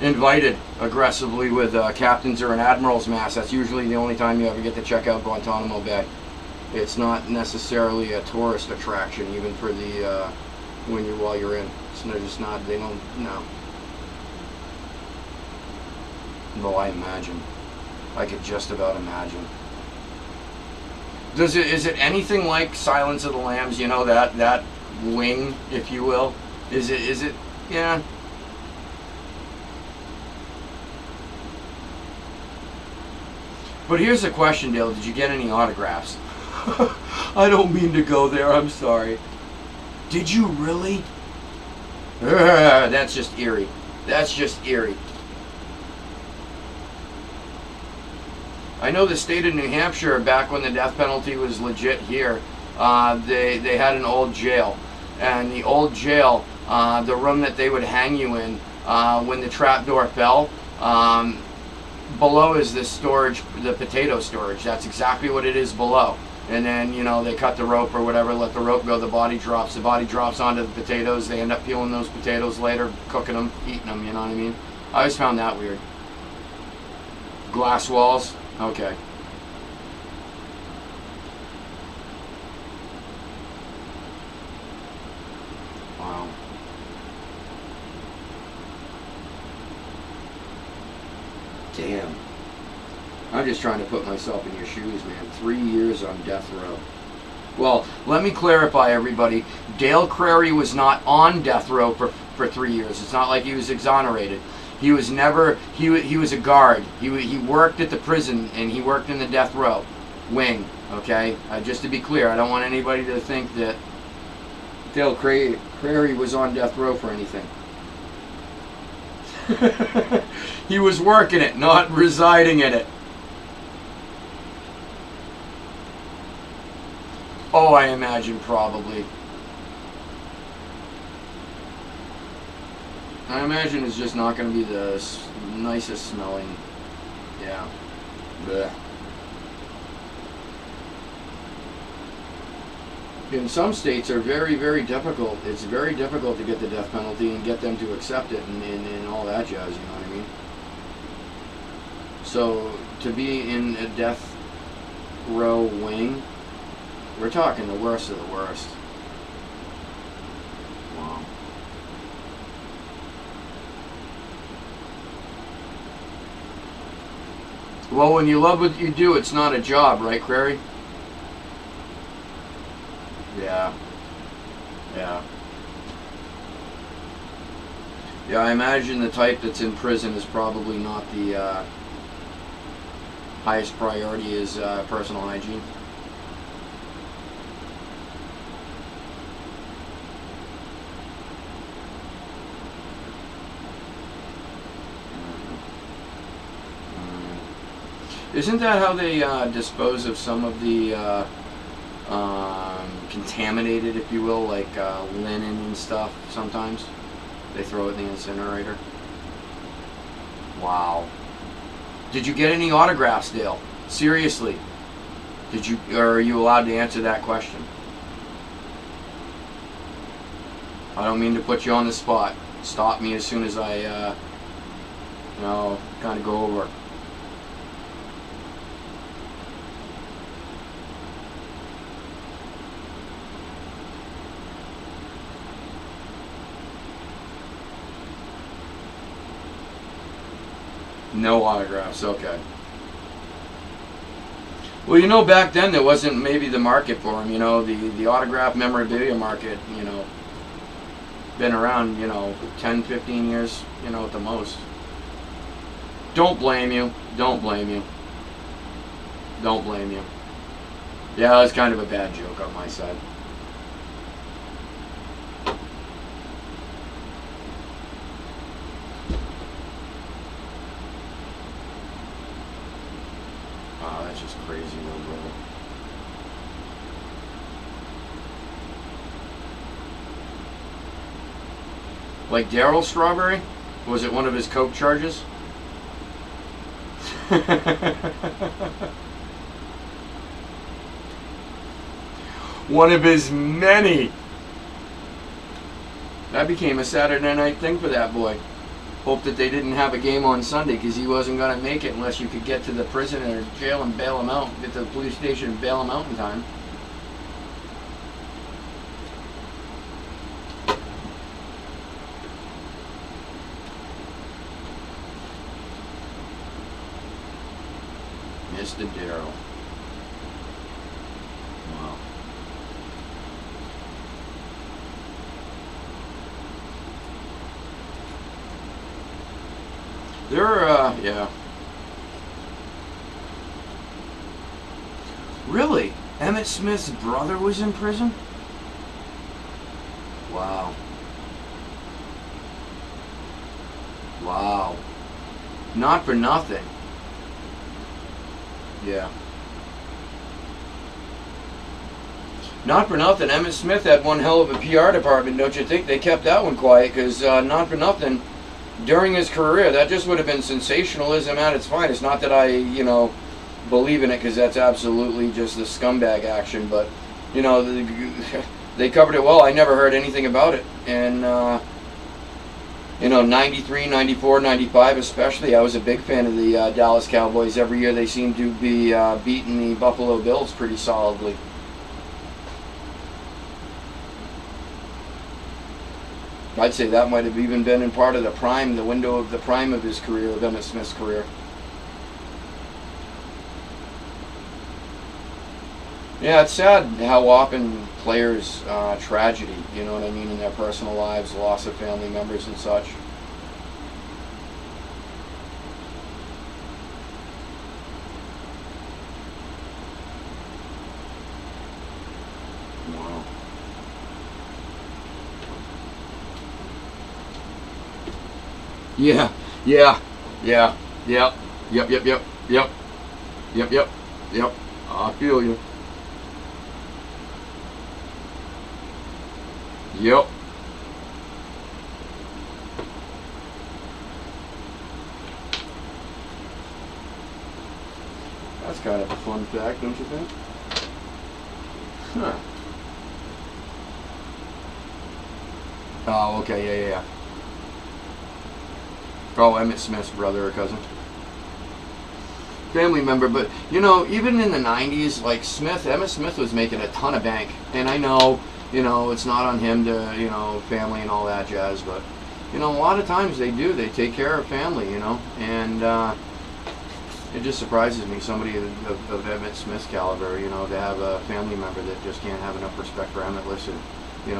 invited aggressively with captains or an admiral's mass. That's usually the only time you ever get to check out Guantanamo Bay. It's not necessarily a tourist attraction, even for the while you're in. So they're just not. They don't. No. Well, I imagine. I could just about imagine. Is it anything like Silence of the Lambs? You know, that wing, if you will. Is it? Yeah. But here's the question, Dale. Did you get any autographs? I don't mean to go there. I'm sorry. Did you really? That's just eerie. That's just eerie. I know the state of New Hampshire, back when the death penalty was legit here, they had an old jail. And the old jail, the room that they would hang you in, when the trap door fell, below is the storage, the potato storage. That's exactly what it is below. And then, you know, they cut the rope or whatever, let the rope go, the body drops. The body drops onto the potatoes. They end up peeling those potatoes later, cooking them, eating them, you know what I mean? I always found that weird. Glass walls? Okay. Wow. Damn. I'm just trying to put myself in your shoes, man. 3 years on death row. Well, let me clarify, everybody. Dale Crary was not on death row for 3 years. It's not like he was exonerated. He was never, he was a guard. He worked at the prison, and he worked in the death row wing, okay? Just to be clear, I don't want anybody to think that Dale Crary was on death row for anything. He was working it, not residing in it. Oh, I imagine probably. I imagine it's just not going to be the nicest smelling. Yeah. Blech. In some states are very, very difficult. It's very difficult to get the death penalty and get them to accept it and all that jazz, you know what I mean? So, to be in a death row wing, we're talking the worst of the worst. Wow. Well, when you love what you do, it's not a job, right, Crary? Yeah. Yeah. Yeah, I imagine the type that's in prison is probably not the highest priority is personal hygiene. Isn't that how they dispose of some of the contaminated, if you will, like linen and stuff sometimes? They throw it in the incinerator. Wow. Did you get any autographs, Dale? Seriously. Did you, or are you allowed to answer that question? I don't mean to put you on the spot. Stop me as soon as I, kind of go over. No autographs, okay. Well, you know, back then there wasn't maybe the market for them, you know, the autograph memorabilia market, you know, been around, 10, 15 years, at the most. Don't blame you. Don't blame you. Don't blame you. Yeah, that was kind of a bad joke on my side. Wow, that's just crazy, little brother. Like Darryl Strawberry? Was it one of his coke charges? One of his many. That became a Saturday night thing for that boy. Hope that they didn't have a game on Sunday because he wasn't going to make it unless you could get to the prison or jail and bail him out. Get to the police station and bail him out in time. Mr. Darryl. Wow. Yeah. Really? Emmett Smith's brother was in prison? Wow. Wow. Not for nothing. Yeah. Not for nothing. Emmett Smith had one hell of a PR department, don't you think? They kept that one quiet because, not for nothing, during his career, that just would have been sensationalism at its finest. Not that I, believe in it because that's absolutely just the scumbag action, but, they covered it well. I never heard anything about it. And, 93, 94, 95 especially, I was a big fan of the Dallas Cowboys. Every year they seemed to be beating the Buffalo Bills pretty solidly. I'd say that might have even been in part of the window of the prime of his career, of Emmett Smith's career. Yeah, it's sad how often players, tragedy, you know what I mean, in their personal lives, loss of family members and such. Wow. Yeah, yeah, yeah, yep, yep, yep, yep, yep, yep, yep, yep. I feel you. Yep. That's kind of a fun fact, don't you think? Huh. Oh, okay, yeah. Oh, Emmett Smith's brother or cousin. Family member, but even in the 90s, like Emmett Smith was making a ton of bank. And I know, it's not on him to, family and all that jazz, but, a lot of times they take care of family, and it just surprises me, somebody of Emmett Smith's caliber, to have a family member that just can't have enough respect for Emmett. Listen,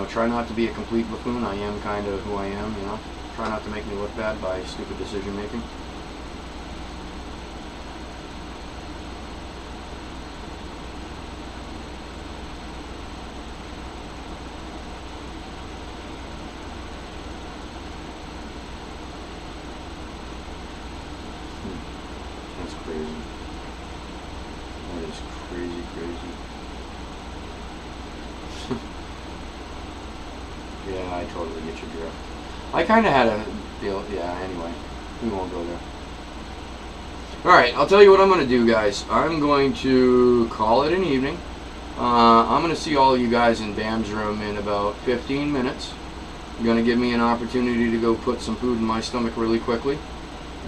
try not to be a complete buffoon. I am kind of who I am, Try not to make me look bad by stupid decision making. That's crazy. That is crazy. Yeah, I totally get your drift. I kind of had a feel, yeah, anyway, we won't go there. Alright, I'll tell you what I'm going to do, guys. I'm going to call it an evening. I'm going to see all of you guys in Bam's room in about 15 minutes. You're going to give me an opportunity to go put some food in my stomach really quickly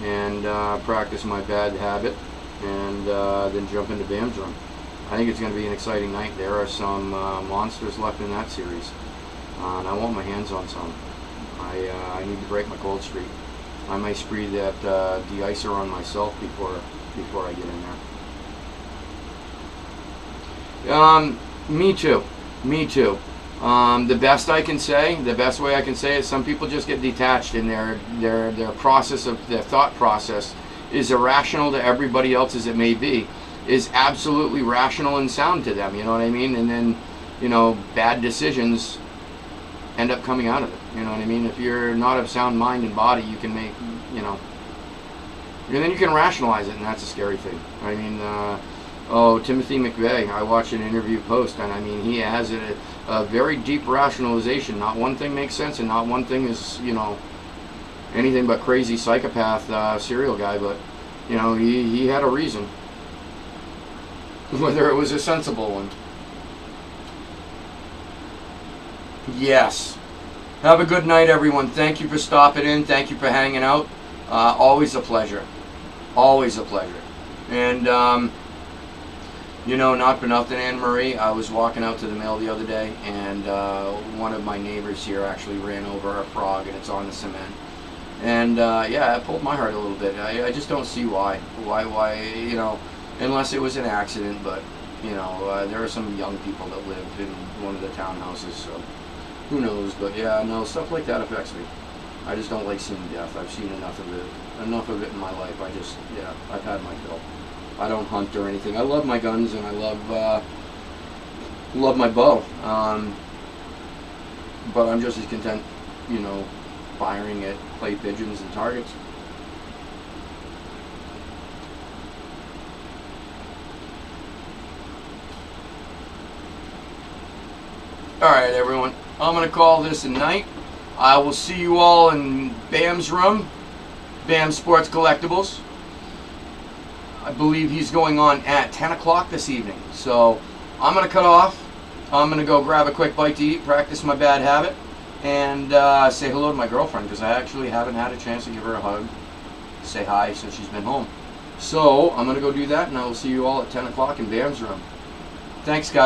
and practice my bad habit, and then jump into Bam's room. I think it's going to be an exciting night. There are some monsters left in that series, and I want my hands on some. I need to break my cold streak. I may spree that de-icer on myself before I get in there. Me too. The best way I can say is some people just get detached, and their process of their thought process is irrational to everybody else as it may be, is absolutely rational and sound to them. You know what I mean? And then, bad decisions end up coming out of it. You know what I mean? If you're not of sound mind and body, you can make, and then you can rationalize it, and that's a scary thing. I mean, Timothy McVeigh, I watched an interview post, and I mean, he has a very deep rationalization. Not one thing makes sense, and not one thing is, anything but crazy psychopath serial guy, but, he had a reason. Whether it was a sensible one. Yes. Have a good night, everyone. Thank you for stopping in. Thank you for hanging out. Always a pleasure. Always a pleasure. And, you know, not for nothing, Anne Marie, I was walking out to the mail the other day, and one of my neighbors here actually ran over a frog, and it's on the cement. And, yeah, it pulled my heart a little bit. I just don't see why. Why, you know, unless it was an accident, but, you know, there are some young people that live in one of the townhouses, so who knows. But, yeah, no, stuff like that affects me. I just don't like seeing death. I've seen enough of it in my life. Yeah, I've had my fill. I don't hunt or anything. I love my guns, and I love my bow. But I'm just as content, you know, firing at clay pigeons and targets. Alright, everyone. I'm going to call this a night. I will see you all in Bam's room. Bam Sports Collectibles. I believe he's going on at 10 o'clock this evening. So I'm going to cut off. I'm going to go grab a quick bite to eat, practice my bad habit, and say hello to my girlfriend, because I actually haven't had a chance to give her a hug, say hi since she's been home. So I'm going to go do that, and I will see you all at 10 o'clock in Bam's room. Thanks, guys.